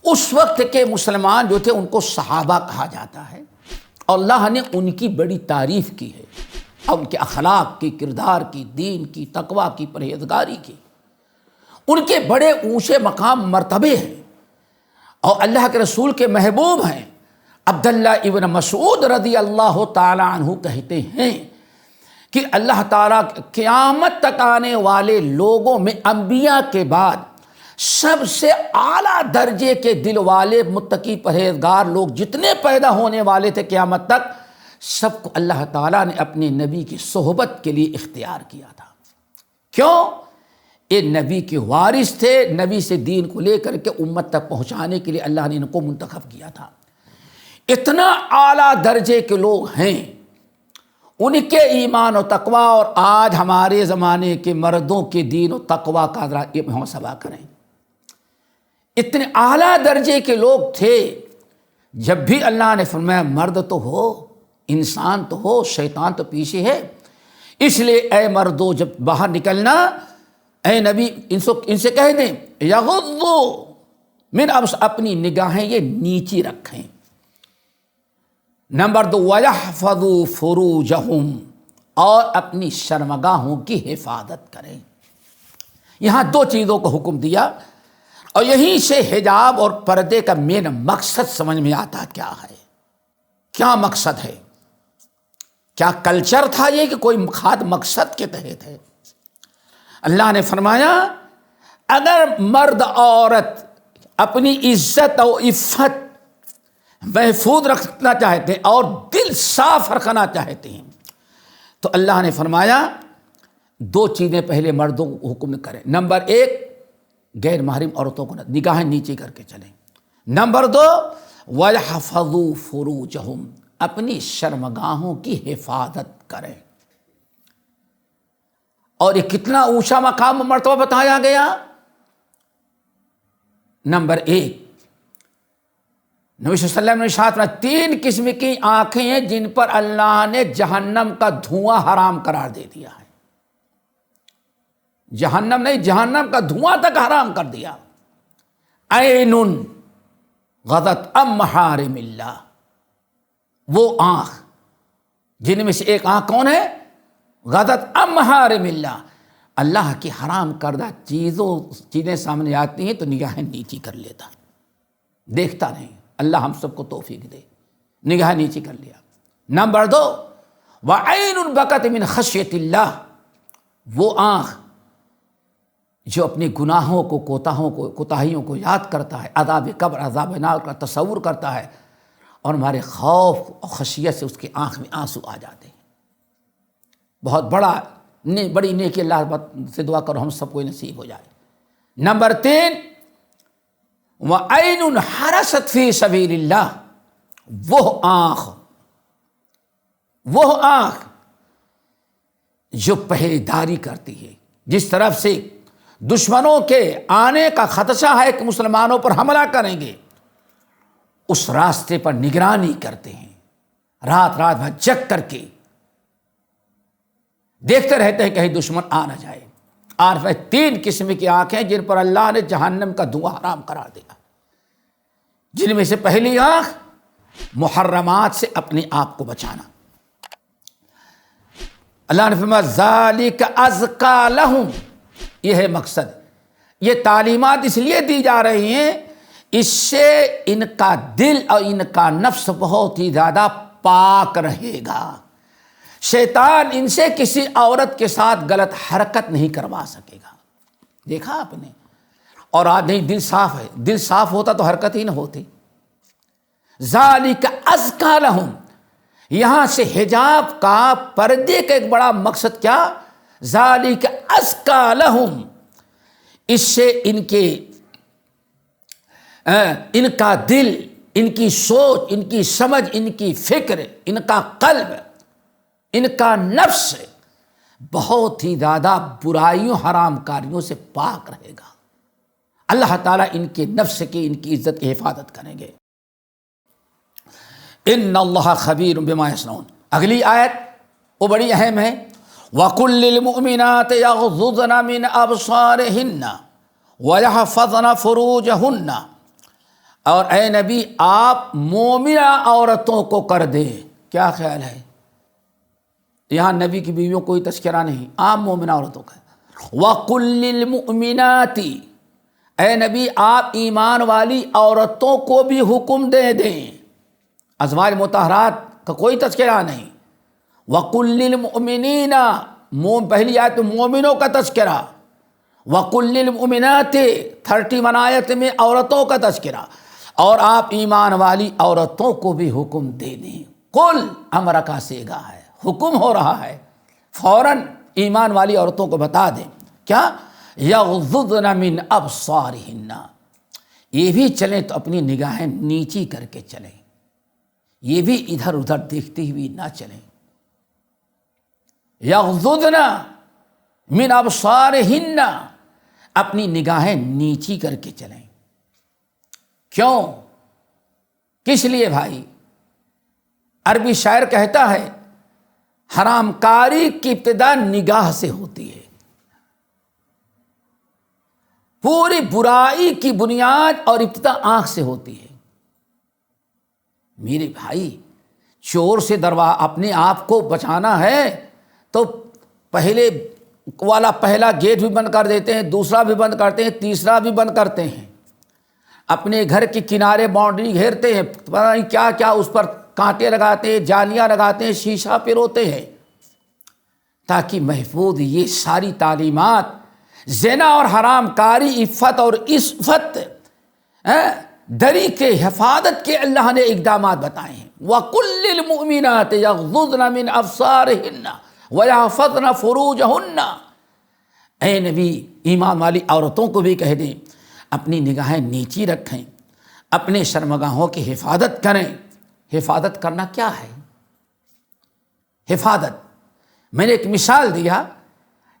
اس وقت کے مسلمان جو تھے ان کو صحابہ کہا جاتا ہے، اور اللہ نے ان کی بڑی تعریف کی ہے، اور ان کے اخلاق کی، کردار کی، دین کی، تقوی کی، پرہیزگاری کی، ان کے بڑے اونچے مقام مرتبے ہیں، اور اللہ کے رسول کے محبوب ہیں۔ عبداللہ ابن مسعود رضی اللہ تعالی عنہ کہتے ہیں کہ اللہ تعالیٰ قیامت تک آنے والے لوگوں میں انبیاء کے بعد سب سے اعلیٰ درجے کے دل والے متقی پرہیزگار لوگ جتنے پیدا ہونے والے تھے قیامت تک، سب کو اللہ تعالیٰ نے اپنے نبی کی صحبت کے لیے اختیار کیا تھا۔ کیوں؟ یہ نبی کے وارث تھے، نبی سے دین کو لے کر کے امت تک پہنچانے کے لیے اللہ نے ان کو منتخب کیا تھا۔ اتنا اعلیٰ درجے کے لوگ ہیں، ان کے ایمان و تقوی، اور آج ہمارے زمانے کے مردوں کے دین و تقوی کا ذرا یہ محاسبہ کریں۔ اتنے اعلیٰ درجے کے لوگ تھے، جب بھی اللہ نے فرمایا مرد تو ہو، انسان تو ہو، شیطان تو پیچھے ہے، اس لیے اے مردو جب باہر نکلنا، اے نبی ان سے کہہ دیں یغضوا من اپنی نگاہیں یہ نیچی رکھیں۔ نمبر 2 وَيَحْفَظُوا فُرُوجَهُمْ، اور اپنی شرمگاہوں کی حفاظت کریں۔ یہاں 2 چیزوں کو حکم دیا، اور یہیں سے حجاب اور پردے کا مین مقصد سمجھ میں آتا کیا ہے، کیا مقصد ہے، کیا کلچر تھا یہ کہ کوئی خاص مقصد کے تحت ہے۔ اللہ نے فرمایا اگر مرد عورت اپنی عزت اور عفت محفوظ رکھنا چاہتے ہیں اور دل صاف رکھنا چاہتے ہیں تو اللہ نے فرمایا 2 چیزیں پہلے مردوں کو حکم کریں۔ نمبر 1 غیر محرم عورتوں کو نگاہیں نیچے کر کے چلیں۔ نمبر 2 وَيَحْفَظُوا فُرُوجَهُمْ، اپنی شرمگاہوں کی حفاظت کریں۔ اور یہ کتنا اونچا مقام و مرتبہ بتایا گیا۔ نمبر 1 نبی صلی اللہ علیہ وسلم نے ارشاد فرمایا 3 قسم کی آنکھیں ہیں جن پر اللہ نے جہنم کا دھواں حرام قرار دے دیا ہے۔ جہنم نہیں، جہنم کا دھواں تک حرام کر دیا۔ عین غضت عن محارم اللہ، وہ آنکھ جن میں سے ایک آنکھ کون ہے؟ غضت عن محارم اللہ، اللہ کی حرام کردہ چیزیں سامنے آتی ہیں تو نگاہیں نیچی کر لیتا، دیکھتا نہیں۔ اللہ ہم سب کو توفیق دے، نگاہ نیچی کر لیا۔ نمبر 2 وعین بکت من خشیت اللہ، وہ آنکھ جو اپنے گناہوں کو، کوتاہیوں کو یاد کرتا ہے، عذاب قبر، عذاب نار کا تصور کرتا ہے، اور ہمارے خوف اور خشیت سے اس کی آنکھ میں آنسو آ جاتے ہیں۔ بہت بڑی نیکی اللہ سے دعا کرو ہم سب کو نصیب ہو جائے۔ نمبر 3 وعین حرست فی سبیل اللہ، وہ آنکھ جو پہریداری کرتی ہے، جس طرف سے دشمنوں کے آنے کا خدشہ ہے کہ مسلمانوں پر حملہ کریں گے، اس راستے پر نگرانی کرتے ہیں، رات بھر جگ کر کے دیکھتے رہتے ہیں کہیں دشمن آ نہ جائے۔ اور 3 قسم کی آنکھیں جن پر اللہ نے جہنم کا دھواں حرام قرار دیا، جن میں سے پہلی آنکھ محرمات سے اپنے آپ کو بچانا۔ اللہ نے فرمایا ذالک ازکیٰ لہم، یہ ہے مقصد۔ یہ تعلیمات اس لیے دی جا رہی ہیں، اس سے ان کا دل اور ان کا نفس بہت ہی زیادہ پاک رہے گا۔ شیطان ان سے کسی عورت کے ساتھ غلط حرکت نہیں کروا سکے گا۔ دیکھا آپ نے؟ اور آج نہیں، دل صاف ہے، دل صاف ہوتا تو حرکت ہی نہ ہوتی۔ ذالک ازکیٰ لہم، یہاں سے حجاب کا، پردے کا ایک بڑا مقصد کیا؟ ذالک ازکیٰ لہم، اس سے ان کا دل، ان کی سوچ، ان کی سمجھ، ان کی فکر، ان کا قلب، ان کا نفس بہت ہی زیادہ برائیوں، حرام کاریوں سے پاک رہے گا۔ اللہ تعالیٰ ان کے نفس کی، ان کی عزت کی حفاظت کریں گے۔ ان اللہ خبیر بما یصنعون، اگلی آیت وہ بڑی اہم ہے۔ وَقُلْ لِلْمُؤْمِنَاتِ يَغْضُضْنَ مِنْ أَبْصَارِهِنَّ وَيَحْفَظْنَ فُرُوجَهُنَّ، اور اے نبی آپ مومنہ عورتوں کو کر دیں۔ کیا خیال ہے؟ یہاں نبی کی بیویوں کوئی تذکرہ نہیں، عام مومنہ عورتوں کا۔ وَقُلْ لِلْمُؤْمِنَاتِ، اے نبی آپ ایمان والی عورتوں کو بھی حکم دے دیں۔ ازواج مطہرات کا کوئی تذکرہ نہیں۔ وَقُلْ لِلْمُؤْمِنِينَ، پہلی آیت میں مومنوں کا تذکرہ، وَقُلْ لِلْمُؤْمِنَاتِ 31 آیت میں عورتوں کا تذکرہ، اور آپ ایمان والی عورتوں کو بھی حکم دے دیں۔ قل امر کا صیغہ ہے، حکم ہو رہا ہے، فوراً ایمان والی عورتوں کو بتا دیں کیا؟ یغضضن من ابصارہن، یہ بھی چلیں تو اپنی نگاہیں نیچی کر کے چلیں، یہ بھی ادھر ادھر دیکھتی ہوئی نہ چلیں۔ یغضضن من ابصارہن، اپنی نگاہیں نیچی کر کے چلیں۔ کیوں؟ کس لیے بھائی؟ عربی شاعر کہتا ہے حرام کاری کی ابتدا نگاہ سے ہوتی ہے، پوری برائی کی بنیاد اور ابتدا آنکھ سے ہوتی ہے۔ میرے بھائی، چور سے اپنے آپ کو بچانا ہے تو پہلا گیٹ بھی بند کر دیتے ہیں، دوسرا بھی بند کرتے ہیں، تیسرا بھی بند کرتے ہیں، اپنے گھر کے کنارے باؤنڈری گھیرتے ہیں، پتہ نہیں کیا کیا اس پر کانٹے لگاتے ہیں، جالیاں لگاتے ہیں، شیشہ پروتے ہیں، تاکہ محفوظ یہ ساری تعلیمات زنا اور حرام کاری، عفت اور عصمت، دری کے حفاظت کے اللہ نے اقدامات بتائے ہیں۔ وَقُلْ لِلْمُؤْمِنَاتِ يَغْضُضْنَ مِنْ أَبْصَارِهِنَّ وَيَحْفَظْنَ فُرُوجَهُنَّ، اے نبی ایمان والی عورتوں کو بھی کہہ دیں اپنی نگاہیں نیچی رکھیں، اپنے شرمگاہوں کی حفاظت کریں۔ حفاظت کرنا کیا ہے؟ حفاظت، میں نے ایک مثال دیا،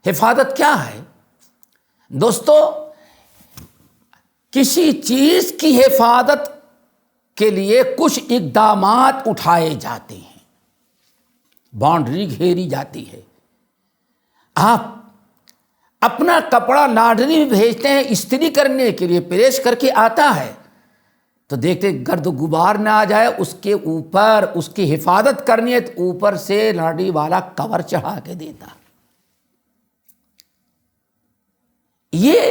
حفاظت کیا ہے دوستو؟ کسی چیز کی حفاظت کے لیے کچھ اقدامات اٹھائے جاتے ہیں، باؤنڈری گھیری جاتی ہے۔ آپ اپنا کپڑا لانڈری میں بھیجتے ہیں استری کرنے کے لیے، پریس کر کے آتا ہے تو دیکھتے گرد و غبار نہ آ جائے، اس کے اوپر اس کی حفاظت کرنی ہے تو اوپر سے لانڈری والا کور چڑھا کے دیتا۔ یہ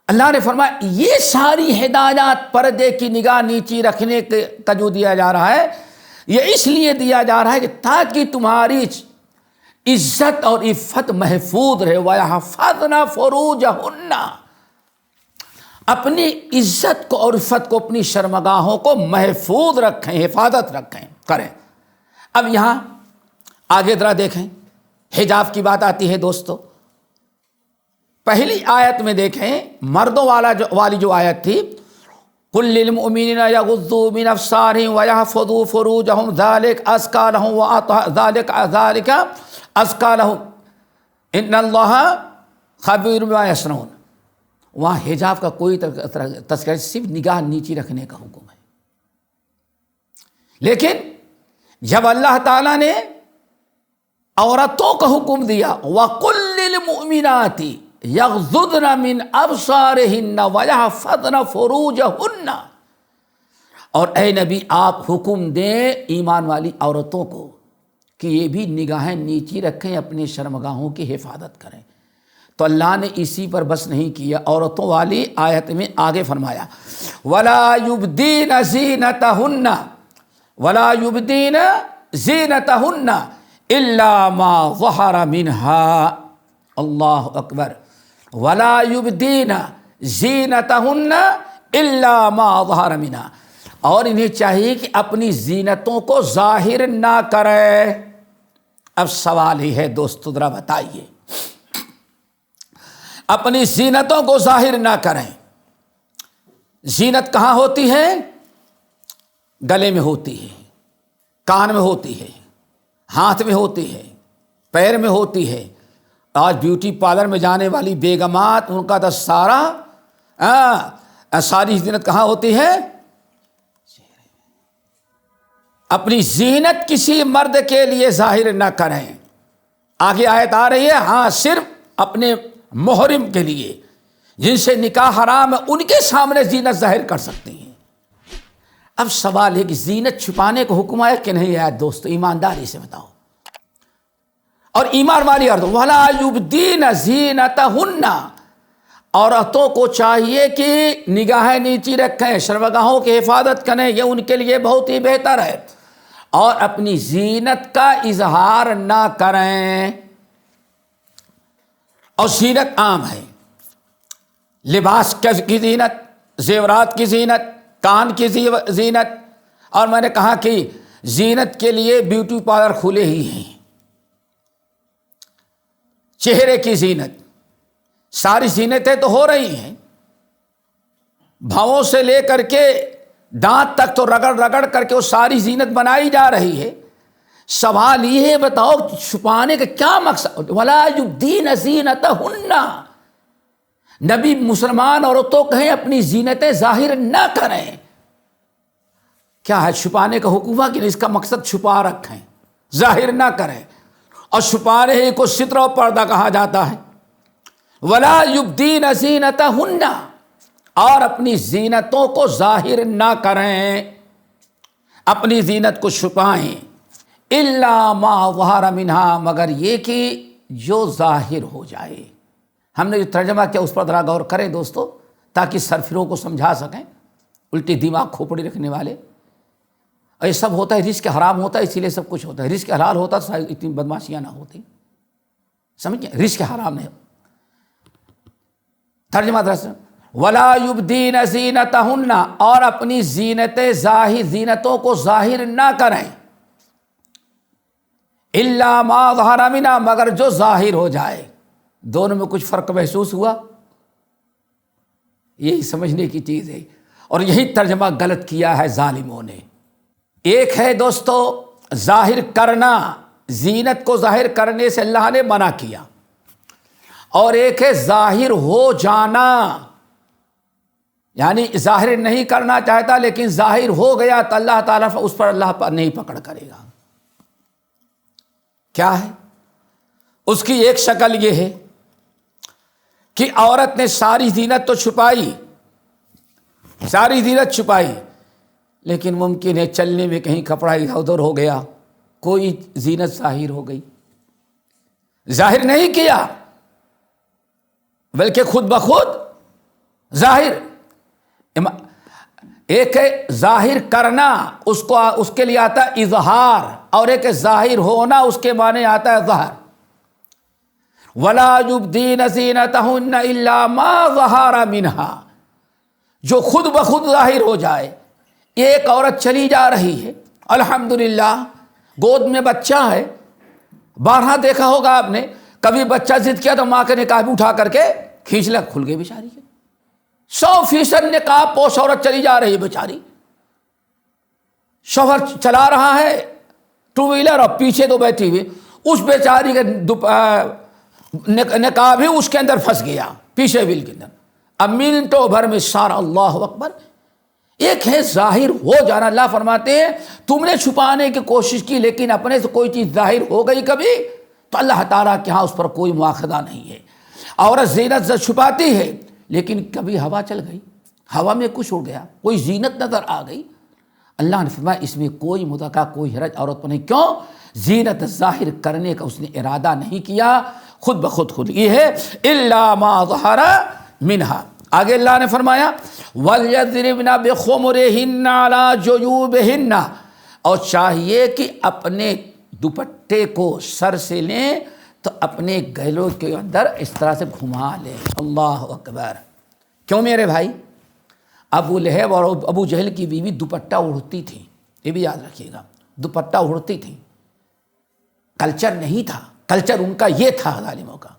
اللہ نے فرمایا یہ ساری ہدایات پردے کی نگاہ نیچی رکھنے کا جو دیا جا رہا ہے، یہ اس لیے دیا جا رہا ہے کہ تاکہ تمہاری عزت اور عفت محفوظ رہے۔ وَيَحْفَظْنَ فُرُوجَهُنَّ، اپنی عزت کو اور عفت کو، اپنی شرمگاہوں کو محفوظ رکھیں، حفاظت رکھیں، کریں۔ اب یہاں آگے ذرا دیکھیں، حجاب کی بات آتی ہے دوستو۔ پہلی آیت میں دیکھیں مردوں والی جو آیت تھی، قُلْ لِلْمُؤْمِنِينَ يَغُضُّوا مِنْ أَبْصَارِهِمْ وَيَحْفَظُوا فُرُوجَهُمْ ذَلِكَ أَزْكَىٰ لَهُمْ ذَلِكَ أَزْكَىٰ لَهُمْ إِنَّ اللَّهَ خَبِيرٌ بِمَا يَصْنَعُونَ۔ وہاں حجاب کا کوئی تذکرہ، صرف نگاہ نیچی رکھنے کا حکم ہے۔ لیکن جب اللہ تعالیٰ نے عورتوں کا حکم دیا، وَقُلْ لِلْمُؤْمِنَاتِ یغضضن من ابصارہن ویحفظن فروجہن، اور اے نبی آپ حکم دیں ایمان والی عورتوں کو کہ یہ بھی نگاہیں نیچی رکھیں، اپنی شرمگاہوں کی حفاظت کریں، تو اللہ نے اسی پر بس نہیں کیا، عورتوں والی آیت میں آگے فرمایا وَلَا يُبْدِينَ زِينَتَهُنَّ وَلَا يُبْدِينَ زِينَتَهُنَّ الا ما ظہر منہا، اللہ اکبر، ولا یبدین زینتہن الا ما ظہر منہا، اور انہیں چاہیے کہ اپنی زینتوں کو ظاہر نہ کرے۔ اب سوال ہی ہے دوستو، ذرا بتائیے، اپنی زینتوں کو ظاہر نہ کریں۔ زینت کہاں ہوتی ہے؟ گلے میں ہوتی ہے، کان میں ہوتی ہے، ہاتھ میں ہوتی ہے، پیر میں ہوتی ہے۔ آج بیوٹی پارلر میں جانے والی بیگمات، ان کا تو ساری زینت کہاں ہوتی ہے؟ اپنی زینت کسی مرد کے لیے ظاہر نہ کریں۔ آگے آیت آ رہی ہے، ہاں صرف اپنے محرم کے لیے، جن سے نکاح حرام ہے، ان کے سامنے زینت ظاہر کر سکتی ہیں۔ اب سوال ہے کہ زینت چھپانے کو حکم آیا کہ نہیں آیا؟ دوستو ایمانداری سے بتاؤ، اور ایمان والی عورتوں، وَلَا يُبْدِينَ زِينَتَهُنَّ، عورتوں کو چاہیے کہ نگاہیں نیچی رکھیں، شرمگاہوں کی حفاظت کریں، یہ ان کے لیے بہت ہی بہتر ہے، اور اپنی زینت کا اظہار نہ کریں۔ اور زینت عام ہے، لباس کی زینت، زیورات کی زینت، کان کی زینت، اور میں نے کہا کہ زینت کے لیے بیوٹی پارلر کھلے ہی ہیں۔ چہرے کی زینت، ساری زینتیں تو ہو رہی ہیں، بھووں سے لے کر کے دانت تک تو رگڑ رگڑ کر کے وہ ساری زینت بنائی جا رہی ہے۔ سوال یہ ہے، بتاؤ چھپانے کا کیا مقصد؟ وَلَا يُبْدِينَ زِينَتَهُنَّ، نبی مسلمان عورتوں کہیں اپنی زینتیں ظاہر نہ کریں۔ کیا ہے چھپانے کا حکم ہے کہ اس کا مقصد چھپا رکھیں، ظاہر نہ کریں، اور چھپانے ہی کو ستر و پردہ کہا جاتا ہے۔ وَلَا يُبْدِينَ زِينَتَهُنَّ، اور اپنی زینتوں کو ظاہر نہ کریں، اپنی زینت کو چھپائیں۔ إِلَّا مَا ظَهَرَ مِنْهَا، مگر یہ کہ جو ظاہر ہو جائے۔ ہم نے جو ترجمہ کیا اس پر ذرا غور کریں دوستو، تاکہ سرفروں کو سمجھا سکیں، الٹی دماغ کھوپڑی رکھنے والے۔ اور یہ سب ہوتا ہے، رزق حرام ہوتا ہے اسی لیے سب کچھ ہوتا ہے، رزق حلال ہوتا تو اتنی بدماشیاں نہ ہوتی، سمجھ گئے؟ رزق حرام نہیں۔ ترجمہ درست، وَلَا يُبْدِينَ زِينَتَهُنَّ، اور اپنی زینتوں کو ظاہر نہ کریں، إِلَّا مَا ظَهَرَ مِنْهَا، مگر جو ظاہر ہو جائے۔ دونوں میں کچھ فرق محسوس ہوا؟ یہی سمجھنے کی چیز ہے، اور یہی ترجمہ غلط کیا ہے ظالموں نے۔ ایک ہے دوستو ظاہر کرنا، زینت کو ظاہر کرنے سے اللہ نے منع کیا، اور ایک ہے ظاہر ہو جانا، یعنی ظاہر نہیں کرنا چاہتا لیکن ظاہر ہو گیا تو اللہ تعالیٰ اس پر اللہ نہیں پکڑ کرے گا۔ کیا ہے اس کی ایک شکل؟ یہ ہے کہ عورت نے ساری زینت تو چھپائی، ساری زینت چھپائی، لیکن ممکن ہے چلنے میں کہیں کپڑا ادھر ادھر ہو گیا، کوئی زینت ظاہر ہو گئی۔ ظاہر نہیں کیا بلکہ خود بخود ظاہر۔ ایک ہے ظاہر کرنا، اس کے لیے آتا ہے اظہار، اور ایک ہے ظاہر ہونا، اس کے معنی آتا ہے ظہر۔ وَلَا يُبْدِينَ زِينَتَهُنَّ إِلَّا مَا ظَهَرَ مِنْهَا، جو خود بخود ظاہر ہو جائے۔ ایک عورت چلی جا رہی ہے، الحمدللہ گود میں بچہ ہے، بارہا دیکھا ہوگا آپ نے، کبھی بچہ ضد کیا تو ماں کے نقاب اٹھا کر کے کھینچ لیا، کھل گئی بیچاری کے۔ 100% نقاب پوش عورت چلی جا رہی ہے بیچاری، شوہر چلا رہا ہے ٹو ویلر اور پیچھے تو بیٹھی ہوئی، اس بیچاری کے نقاب ہی اس کے اندر پھنس گیا، پیچھے ویل کے اندر۔ اب منٹوں بھر میں سارا، اللہ اکبر۔ ایک ہے ظاہر ہو جانا، اللہ فرماتے ہیں تم نے چھپانے کی کوشش کی لیکن اپنے سے کوئی چیز ظاہر ہو گئی کبھی تو اللہ تعالیٰ کے ہاں اس پر کوئی مواخذہ نہیں ہے۔ عورت زینت سے چھپاتی ہے لیکن کبھی ہوا چل گئی، ہوا میں کچھ اڑ گیا، کوئی زینت نظر آ گئی، اللہ نے فرمایا اس میں کوئی متقع، کوئی حرج عورت پر نہیں۔ کیوں؟ زینت ظاہر کرنے کا اس نے ارادہ نہیں کیا، خود بخود یہ ہے الا ما ظہر منہا۔ آگے اللہ نے فرمایا وَلْيَضْرِبْنَ بِخُمُرِهِنَّ عَلَىٰ جُيُوبِهِنَّ، اور چاہیے کہ اپنے دوپٹے کو سر سے لیں تو اپنے گلوں کے اندر اس طرح سے گھما لیں. اللہ اکبر. کیوں میرے بھائی؟ ابو لہب اور ابو جہل کی بیوی دوپٹہ اڑتی تھیں، یہ بھی یاد رکھیے گا، دوپٹہ اڑتی تھیں. کلچر نہیں تھا، کلچر ان کا یہ تھا ظالموں کا.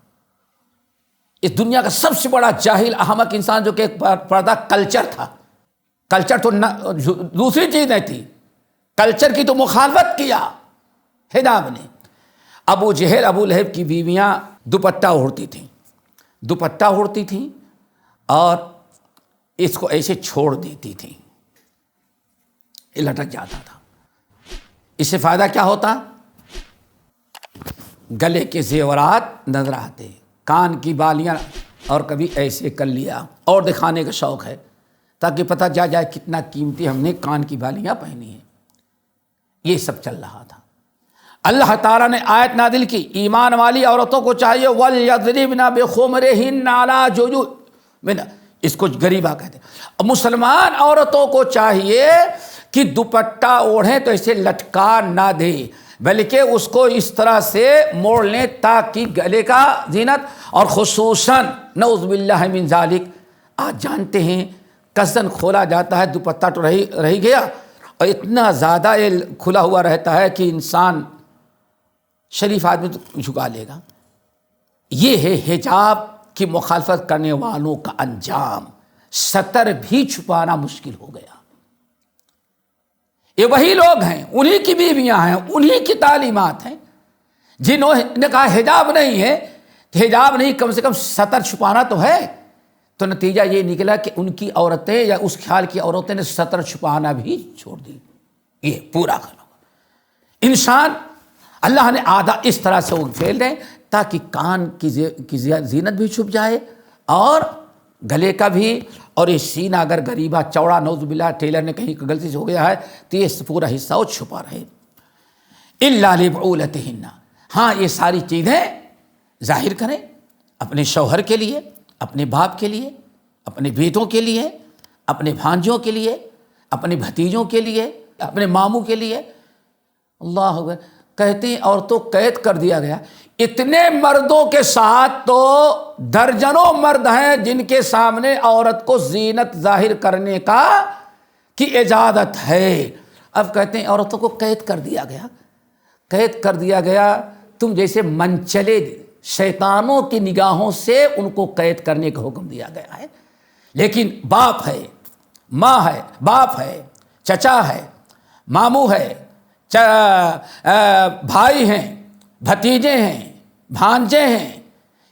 اس دنیا کا سب سے بڑا جاہل احمق انسان جو کہ ایک پردہ کلچر تھا. کلچر تو دوسری چیز نہیں تھی، کلچر کی تو مخالفت کیا حجاب نے. ابو جہل ابو لہب کی بیویاں دوپٹہ اوڑھتی تھیں اور اس کو ایسے چھوڑ دیتی تھیں، یہ لٹک جاتا تھا. اس سے فائدہ کیا ہوتا؟ گلے کے زیورات نظر آتے، کان کی بالیاں اور کبھی ایسے کر لیا اور دکھانے کا شوق ہے تاکہ پتہ جائے کتنا قیمتی ہم نے کان کی بالیاں پہنی ہیں. یہ سب چل رہا تھا. اللہ تعالیٰ نے آیت نازل کی، ایمان والی عورتوں کو چاہیے وَلْيَضْرِبْنَ بِخُمُرِهِنَّ عَلَىٰ جُوجُوبِهِنَّ، اس کو غریبہ کہتے ہیں. مسلمان عورتوں کو چاہیے کہ دوپٹہ اوڑھیں تو اسے لٹکا نہ دے، بلکہ اس کو اس طرح سے موڑ لیں تاکہ گلے کا زینت، اور خصوصاً نعوذ باللہ من ذالک، آج جانتے ہیں کزن کھولا جاتا ہے، دوپٹہ تو رہ گیا اور اتنا زیادہ یہ کھلا ہوا رہتا ہے کہ انسان شریف آدمی تو جھکا لے گا. یہ ہے حجاب کی مخالفت کرنے والوں کا انجام. ستر بھی چھپانا مشکل ہو گیا. یہ وہی لوگ ہیں، انہی کی بیویاں ہیں، انہی کی تعلیمات ہیں جنہوں نے کہا حجاب نہیں ہے. حجاب نہیں، کم سے کم ستر چھپانا تو ہے. تو نتیجہ یہ نکلا کہ ان کی عورتیں یا اس خیال کی عورتیں نے ستر چھپانا بھی چھوڑ دی. یہ پورا کرو. انسان اللہ نے آدھا اس طرح سے وہ پھیل رہے تاکہ کان کی زینت بھی چھپ جائے اور گلے کا بھی، اور یہ سینہ اگر غریبہ چوڑا نعوذ باللہ ٹیلر نے کہیں غلطی سے ہو گیا ہے تو یہ پورا حصہ وہ چھپا رہے. إِلَّا لِبُعُولَتِهِنَّ، ہاں یہ ساری چیزیں ظاہر کریں اپنے شوہر کے لیے، اپنے باپ کے لیے، اپنے بیٹوں کے لیے، اپنے بھانجوں کے لیے، اپنے بھتیجوں کے لیے، اپنے ماموں کے لیے. اللہ اکبر. کہتے ہیں عورتوں قید کر دیا گیا. اتنے مردوں کے ساتھ تو درجنوں مرد ہیں جن کے سامنے عورت کو زینت ظاہر کرنے کی اجازت ہے. اب کہتے ہیں عورتوں کو قید کر دیا گیا. قید کر دیا گیا، تم جیسے منچلے شیطانوں کی نگاہوں سے ان کو قید کرنے کا حکم دیا گیا ہے. لیکن باپ ہے، ماں ہے، باپ ہے، چچا ہے، ماموں ہے، بھائی ہیں، بھتیجے ہیں، بھانجے ہیں،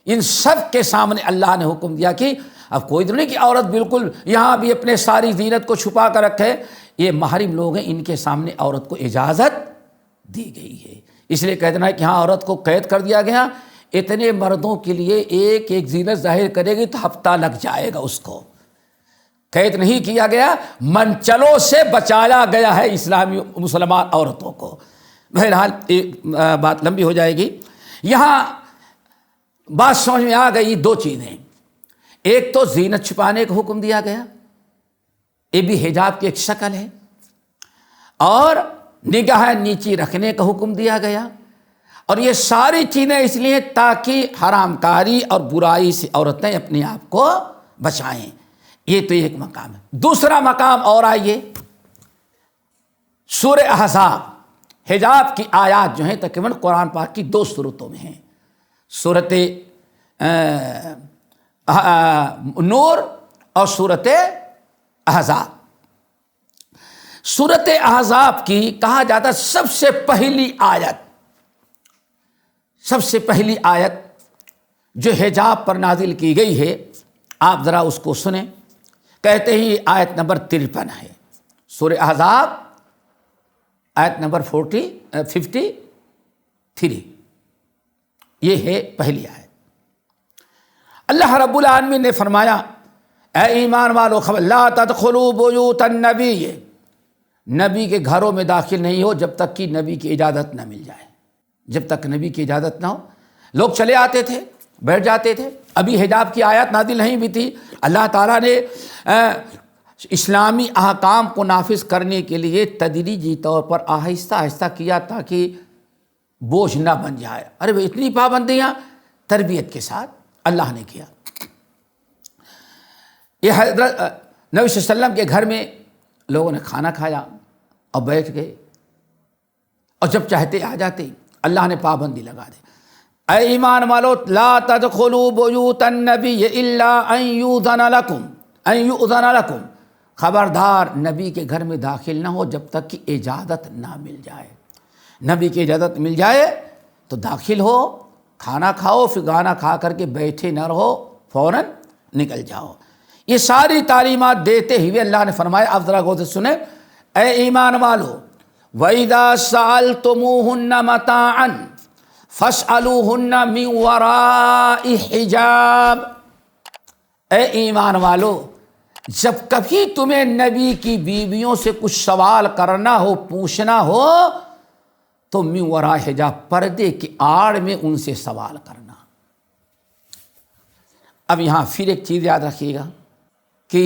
ان سب کے سامنے اللہ نے حکم دیا کہ اب کوئی تو نہیں کہ عورت بالکل یہاں بھی اپنے ساری زینت کو چھپا کر رکھے. یہ محرم لوگ ہیں، ان کے سامنے عورت کو اجازت دی گئی ہے. اس لیے کہتے ہیں کہ ہاں عورت کو قید کر دیا گیا. اتنے مردوں کے لیے ایک ایک زینت ظاہر کرے گی تو ہفتہ لگ جائے گا. اس کو قید نہیں کیا گیا، منچلوں سے بچایا گیا ہے اسلامی مسلمان عورتوں کو. بہرحال بات لمبی ہو جائے گی. یہاں بات سمجھ میں آ گئی دو چیزیں. ایک تو زینت چھپانے کا حکم دیا گیا، یہ بھی حجاب کی ایک شکل ہے، اور نگاہ نیچی رکھنے کا حکم دیا گیا. اور یہ ساری چیزیں اس لیے تاکہ حرام کاری اور برائی سے عورتیں اپنے آپ کو بچائیں. یہ تو ایک مقام ہے. دوسرا مقام اور آئیے، سورہ احزاب. حجاب کی آیات جو ہیں تقریباً قرآن پاک کی 2 سورتوں میں ہیں، سورۃ نور اور سورۃ احزاب. سورۃ احزاب کی کہا جاتا ہے سب سے پہلی آیت جو حجاب پر نازل کی گئی ہے، آپ ذرا اس کو سنیں. کہتے ہی آیت نمبر 53 ہے، سورہ احزاب آیت نمبر 53. یہ ہے پہلی آیت. اللہ رب العالمین نے فرمایا، اے ایمان والو لا تدخلوا بیوت النبی، نبی کے گھروں میں داخل نہیں ہو جب تک کہ نبی کی اجازت نہ مل جائے. جب تک نبی کی اجازت نہ ہو لوگ چلے آتے تھے، بیٹھ جاتے تھے. ابھی حجاب کی آیات نازل نہیں بھی تھی. اللہ تعالیٰ نے اسلامی احکام کو نافذ کرنے کے لیے تدریجی طور پر آہستہ آہستہ کیا تاکہ بوجھ نہ بن جائے۔ ارے بھائی اتنی پابندیاں، تربیت کے ساتھ اللہ نے کیا۔ یہ حضرت نبی صلی اللہ علیہ وسلم کے گھر میں لوگوں نے کھانا کھایا اور بیٹھ گئے، اور جب چاہتے آ جاتے، اللہ نے پابندی لگا دی، اے ایمان والو لا تدخلوا بیوت النبی الا ان یؤذن لکم، خبردار نبی کے گھر میں داخل نہ ہو جب تک کہ اجازت نہ مل جائے۔ نبی کی اجازت مل جائے تو داخل ہو، کھانا کھاؤ، پھر گانا کھا کر کے بیٹھے نہ رہو، فوراً نکل جاؤ۔ یہ ساری تعلیمات دیتے ہوئے اللہ نے فرمایا، اب ذرا غور سے سنیں، اے ایمان والو وَإِذَا سَأَلْتُمُوهُنَّ مَتَاعًا فَاسْأَلُوهُنَّ مِنْ وَرَاءِ حِجَابٍ، اے ایمان والو جب کبھی تمہیں نبی کی بیویوں سے کچھ سوال کرنا ہو، پوچھنا ہو، تو من وراء حجاب، پردے کی آڑ میں ان سے سوال کرنا۔ اب یہاں پھر ایک چیز یاد رکھیے گا کہ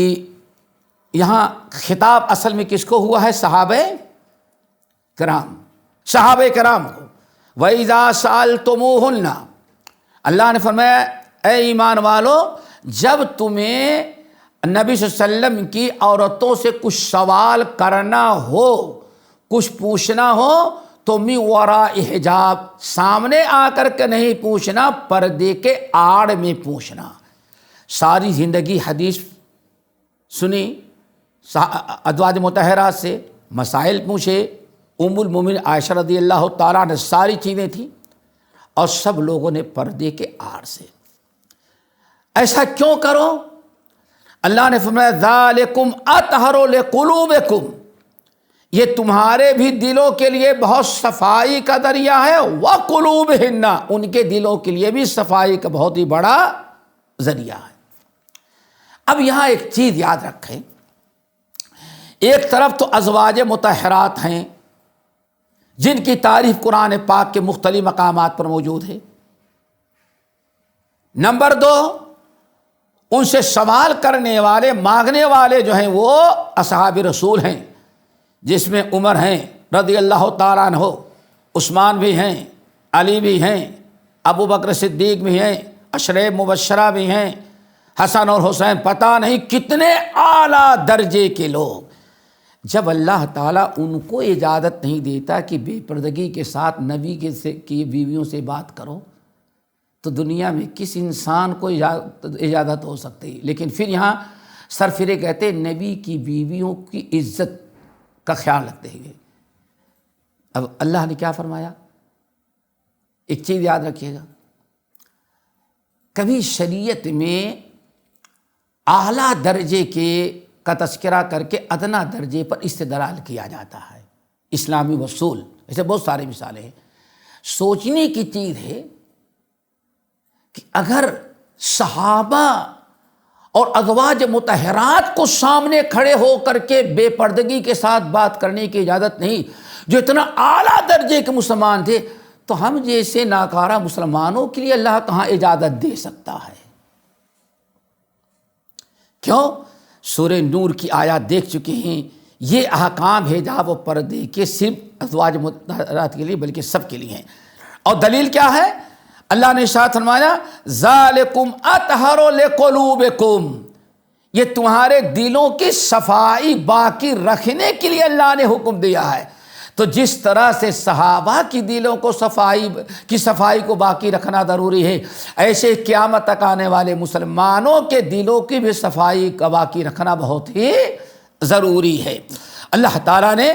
یہاں خطاب اصل میں کس کو ہوا ہے؟ صحابہ کرام کو۔ وَإِذَا سَأَلْتُمُوهُنَّ، اللہ نے فرمایا اے ایمان والو جب تمہیں نبی صلی اللہ علیہ وسلم کی عورتوں سے کچھ سوال کرنا ہو، کچھ پوچھنا ہو، تو من وراء حجاب، سامنے آ کر کے نہیں پوچھنا، پردے کے آڑ میں پوچھنا۔ ساری زندگی حدیث سنی، ازواج مطہرات سے مسائل پوچھے، ام المومنین عائشہ رضی اللہ تعالیٰ عنہ، ساری چیزیں تھیں، اور سب لوگوں نے پردے کے آڑ سے۔ ایسا کیوں کرو؟ اللہ نے فرمایا ذالکم اطہر لقلوبکم، یہ تمہارے بھی دلوں کے لیے بہت صفائی کا ذریعہ ہے، وقلوبہن، ان کے دلوں کے لیے بھی صفائی کا بہت ہی بڑا ذریعہ ہے۔ اب یہاں ایک چیز یاد رکھیں، ایک طرف تو ازواج مطہرات ہیں جن کی تعریف قرآن پاک کے مختلف مقامات پر موجود ہے۔ نمبر دو، ان سے سوال کرنے والے، مانگنے والے جو ہیں وہ اصحاب رسول ہیں، جس میں عمر ہیں رضی اللہ تعالیٰ عنہ، عثمان بھی ہیں، علی بھی ہیں، ابو بکر صدیق بھی ہیں، عشرہ مبشرہ بھی ہیں، حسن اور حسین، پتہ نہیں کتنے اعلیٰ درجے کے لوگ۔ جب اللہ تعالیٰ ان کو اجازت نہیں دیتا کہ بے پردگی کے ساتھ نبی کی بیویوں سے بات کرو، تو دنیا میں کس انسان کو اجازت ہو سکتی؟ لیکن پھر یہاں سرفرے کہتے نبی کی بیویوں کی عزت کا خیال رکھتے ہوئے، اب اللہ نے کیا فرمایا؟ ایک چیز یاد رکھیے گا، کبھی شریعت میں اعلیٰ درجے کا تذکرہ کر کے ادنا درجے پر استدلال کیا جاتا ہے، اسلامی اصول، ایسے بہت سارے مثالیں ہیں۔ سوچنے کی چیز ہے کہ اگر صحابہ اور ازواج مطہرات کو سامنے کھڑے ہو کر کے بے پردگی کے ساتھ بات کرنے کی اجازت نہیں، جو اتنا اعلیٰ درجے کے مسلمان تھے، تو ہم جیسے ناکارہ مسلمانوں کے لیے اللہ کہاں اجازت دے سکتا ہے؟ کیوں؟ سورہ نور کی آیات دیکھ چکے ہیں، یہ احکام حجاب و پردے کے صرف ازواج مطہرات کے لیے بلکہ سب کے لیے ہیں۔ اور دلیل کیا ہے؟ اللہ نے ارشاد فرمایا ذالکم اطہر لقلوبکم، یہ تمہارے دلوں کی صفائی باقی رکھنے کے لیے اللہ نے حکم دیا ہے۔ تو جس طرح سے صحابہ کی دلوں کو صفائی کو باقی رکھنا ضروری ہے، ایسے قیامت تک آنے والے مسلمانوں کے دلوں کی بھی صفائی کا باقی رکھنا بہت ہی ضروری ہے۔ اللہ تعالیٰ نے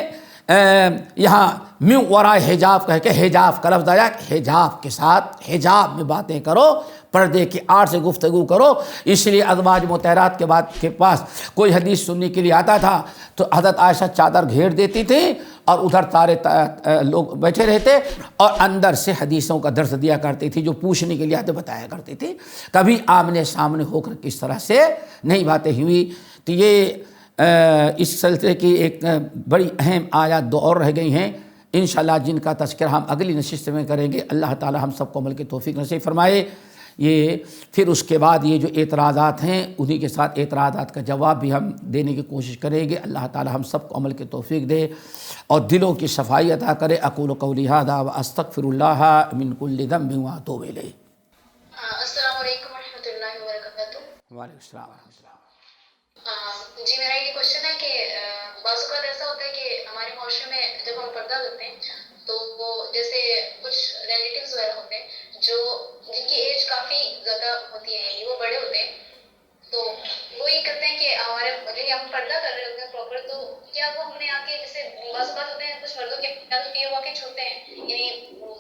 یہاں من وراء حجاب کہہ کے حجاب کا لفظ آیا، حجاب کے ساتھ حجاب میں باتیں کرو، پردے کی آڑ سے گفتگو کرو۔ اس لیے ازواج مطہرات کے پاس کوئی حدیث سننے کے لیے آتا تھا تو حضرت عائشہ چادر گھیر دیتی تھی اور ادھر سارے لوگ بیٹھے رہتے اور اندر سے حدیثوں کا درس دیا کرتی تھی، جو پوچھنے کے لیے آتے بتایا کرتی تھی۔ کبھی آمنے سامنے ہو کر کس طرح سے نہیں باتیں ہوئی۔ تو یہ اس سلسلے کی ایک بڑی اہم آیات دو اور رہ گئی ہیں، انشاءاللہ جن کا تذکرہ ہم اگلی نشست میں کریں گے۔ اللہ تعالی ہم سب کو عمل کی توفیق نصیب فرمائے۔ یہ پھر اس کے بعد یہ جو اعتراضات ہیں انہی کے ساتھ اعتراضات کا جواب بھی ہم دینے کی کوشش کریں گے. اللہ تعالی ہم سب کو عمل کی توفیق دے اور دلوں کی صفائی عطا کرے. اقول قولی ھذا واستغفر اللہ من کل ذنب واتوب الیہ. السلام علیکم ورحمۃ اللہ وبرکاتہ. وعلیکم السلام ورحمۃ اللہ. جی میرا یہ کوشچن ہے کہ بعض اوقات ایسا ہوتا ہے کہ ہمارے معاشرے میں جب ہم پردہ کرتے ہیں تو وہ جیسے کچھ ریلیٹیوز وغیرہ ہوتے ہیں جو جن کی ایج کافی زیادہ ہوتی ہے یعنی وہ بڑے ہوتے ہیں تو وہ یہ کرتے ہیں کہ ہمارے یعنی ہم پردہ کر رہے ہوتے ہیں پراپر تو کیا وہ ہم نے آ کے جیسے بعض اوقات ہوتے ہیں کچھ مردوں کے وہ آ کے چھوتے ہیں یعنی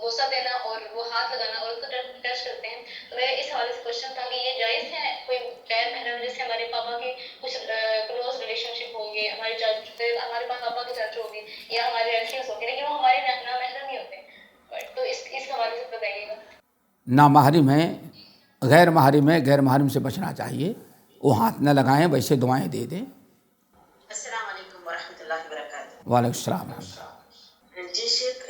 بوسہ دینا اور وہ ہاتھ لگانا اور اس کو ٹچ کرتے ہیں. تو میرا اس حوالے سے کوشچن تھا کہ یہ جائز ہے کوئی غیر محرم جیسے ہمارے پاپا کے کچھ کلوز ریلیشن شپ ہوں گے ہمارے ہمارے پاپا کے چاچو ہوں گے یا ہمارے ریلیٹیوز ہوں گے لیکن وہ ہمارے نامحرم ہی ہوتے ہیں تو اس حوالے سے بتائیے گا. نامحرم ہے غیر محرم ہے غیر محرم سے بچنا چاہیے. وہ ہاتھ نہ لگائیں ویسے دعائیں دے دیں. السلام علیکم ورحمۃ اللہ وبرکاتہ. وعلیکم السلام ورحمۃ اللہ. جی شیخ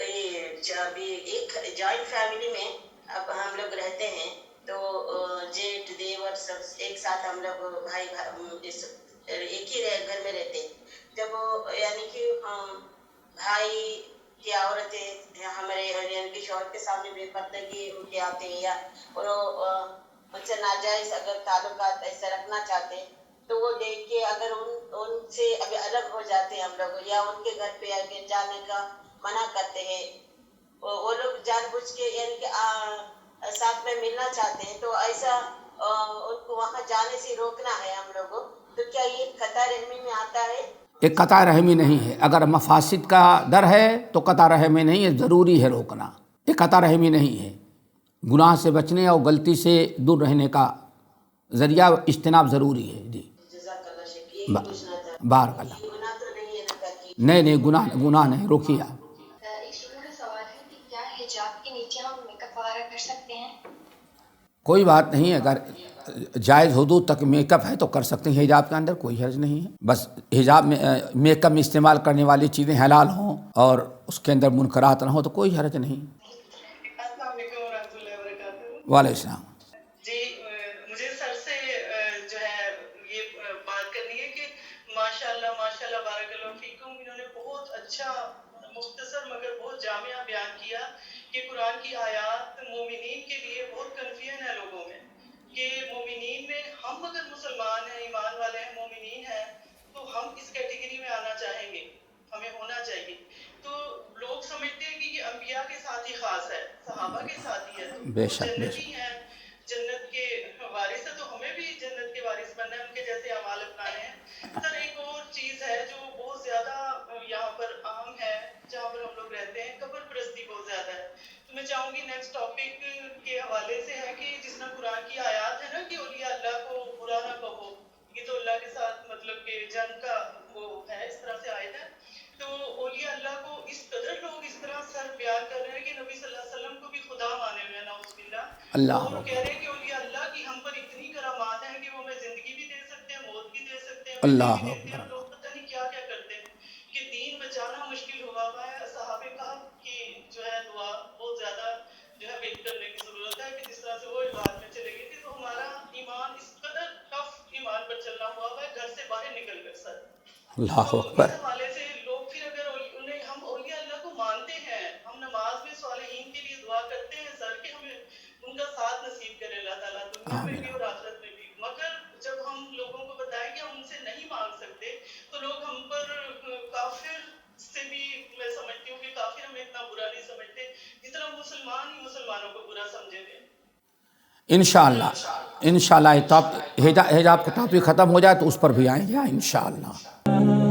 جب ایک جوائنٹ فیملی میں اب ہم لوگ رہتے ہیں تو جیٹھ دیور سب ایک ساتھ ہم لوگ بھائی ایک ہی گھر میں رہتے ہیں. جب یعنی کہ بھائی کی عورتیں ہمارے یعنی کہ شوہر کے سامنے بے پردگی ان کے آتے ہیں یا ان سے ناجائز اگر تعلقات ایسا رکھنا چاہتے ہیں تو وہ دیکھ کے اگر ان سے ابھی الگ ہو جاتے ہیں ہم لوگ یا ان کے گھر پہ آگے جانے کا منع کرتے ہیں وہ لوگ جان بوجھ کے یعنی کہ ساتھ میں ملنا چاہتے ہیں تو ایسا ان کو وہاں جانے سے روکنا ہے ہم لوگوں تو کیا یہ قطع رحمی میں آتا ہے؟ ایک قطع رحمی نہیں ہے. اگر مفاسد کا ڈر ہے تو قطع رحمی نہیں ہے ضروری ہے روکنا. یہ قطع رحمی نہیں ہے. گناہ سے بچنے اور غلطی سے دور رہنے کا ذریعہ اجتناب ضروری ہے. جی جزاک اللہ شیخ یہ پوچھنا تھا. بارک اللہ. گناہ تو نہیں ہے نا تاکہ نہیں گناہ نہیں. روکیے آپ. ایک اسٹوڈنٹ کا سوال ہے کہ کیا حجاب کے نیچے ہم میک اپ وغیرہ کر سکتے ہیں؟ کوئی بات نہیں. اگر جائز حدود تک میک اپ ہے تو کر سکتے ہیں. حجاب کے اندر کوئی حرج نہیں ہے. بس حجاب میں میک اپ میں استعمال کرنے والی چیزیں حلال ہوں اور اس کے اندر منکرات نہ ہوں تو کوئی حرج نہیں. السلام علیکم ورحمۃ اللہ وبرکاتہ. وعلیکم السلام. جی مجھے سر سے جو ہے یہ بات کرنی ہے کہ ماشاء اللہ بارک اللہ فیکم انہوں نے بہت اچھا مختصر مگر بہت جامع بیان کیا کہ قرآن کی آیات مومنین کے لیے بہت کنفیوژن ہے لوگوں میں کہ مومنین میں ہم اگر مسلمان ہیں ایمان والے ہیں مومنین ہیں تو ہم اس کیٹیگری میں آنا چاہیں گے ہمیں ہونا چاہیے. تو لوگ سمجھتے ہیں کہ یہ انبیاء کے ساتھ ہی خاص ہے صحابہ کے ساتھ ہی ہے بے تو شک جنتی ہیں جنت کے وارث ہے تو ہمیں بھی جنت کے وارث بننا ہے ان کے جیسے اعمال اپنانے ہیں. سر ایک اور چیز ہے جو بہت زیادہ یہاں پر عام ہے جہاں پر ہم لوگ رہتے ہیں قبر پرستی بہت زیادہ ہے. تو میں چاہوں گی نیکسٹ ٹاپک کے حوالے سے ہے کہ جس طرح قرآن کی آیات ہے نا کہ اولیاء اللہ کو برا نہ کہو یہ تو اللہ کے ساتھ مطلب کہ جنگ کا وہ ہے اس طرح سے آیت ہے. تو اولیاء اللہ کو اس قدر لوگ اس طرح سر بیان کر رہے ہیں کہ نبی صلی اللہ علیہ وسلم کو بھی خدا مانے ہوئے ہیں نعوذ باللہ. اللہ اور کہہ رہے ہیں کہ اولیاء اللہ کی ہم پر اتنی کرامات ہیں کہ وہ ہمیں زندگی بھی دے سکتے ہیں موت بھی دے سکتے ہیں اللہ بھی دیتے ہیں. لوگ پتہ نہیں کیا کیا کرتے ہیں کہ دین بچانا مشکل ہوا ہے. صحابہ کہف کی جو ہے دعا بہت زیادہ جو ہے ویٹ کرنے کی ضرورت ہے کہ جس طرح سے وہ عبادت میں چلے گئے تھے تو ہمارا ایمان اس قدر ٹف ایمان پر چلنا ہوا ہے گھر سے باہر نکل کر سر. اللہ تو اکبر. اس حوالے سے لوگ پھر اگر انہیں ہم اولیاء اللہ کو مانتے ہیں ہم نماز میں صالحین کے لیے دعا کرتے ہیں سر کہ ہمیں ان کا ساتھ نصیب کرے اللہ تعالیٰ دنیا میں بھی اور آخرت میں بھی. مگر جب ہم لوگوں کو بتائیں کہ ہم ان سے نہیں مانگ سکتے تو لوگ ہم پر کافر سے بھی میں سمجھتی ہوں کہ کافر ہمیں اتنا برا نہیں سمجھتے جتنا مسلمان ہی مسلمانوں کو برا سمجھے تھے. انشاءاللہ حجاب کا ٹاپک ختم ہو جائے تو اس پر بھی آئیں گے انشاءاللہ.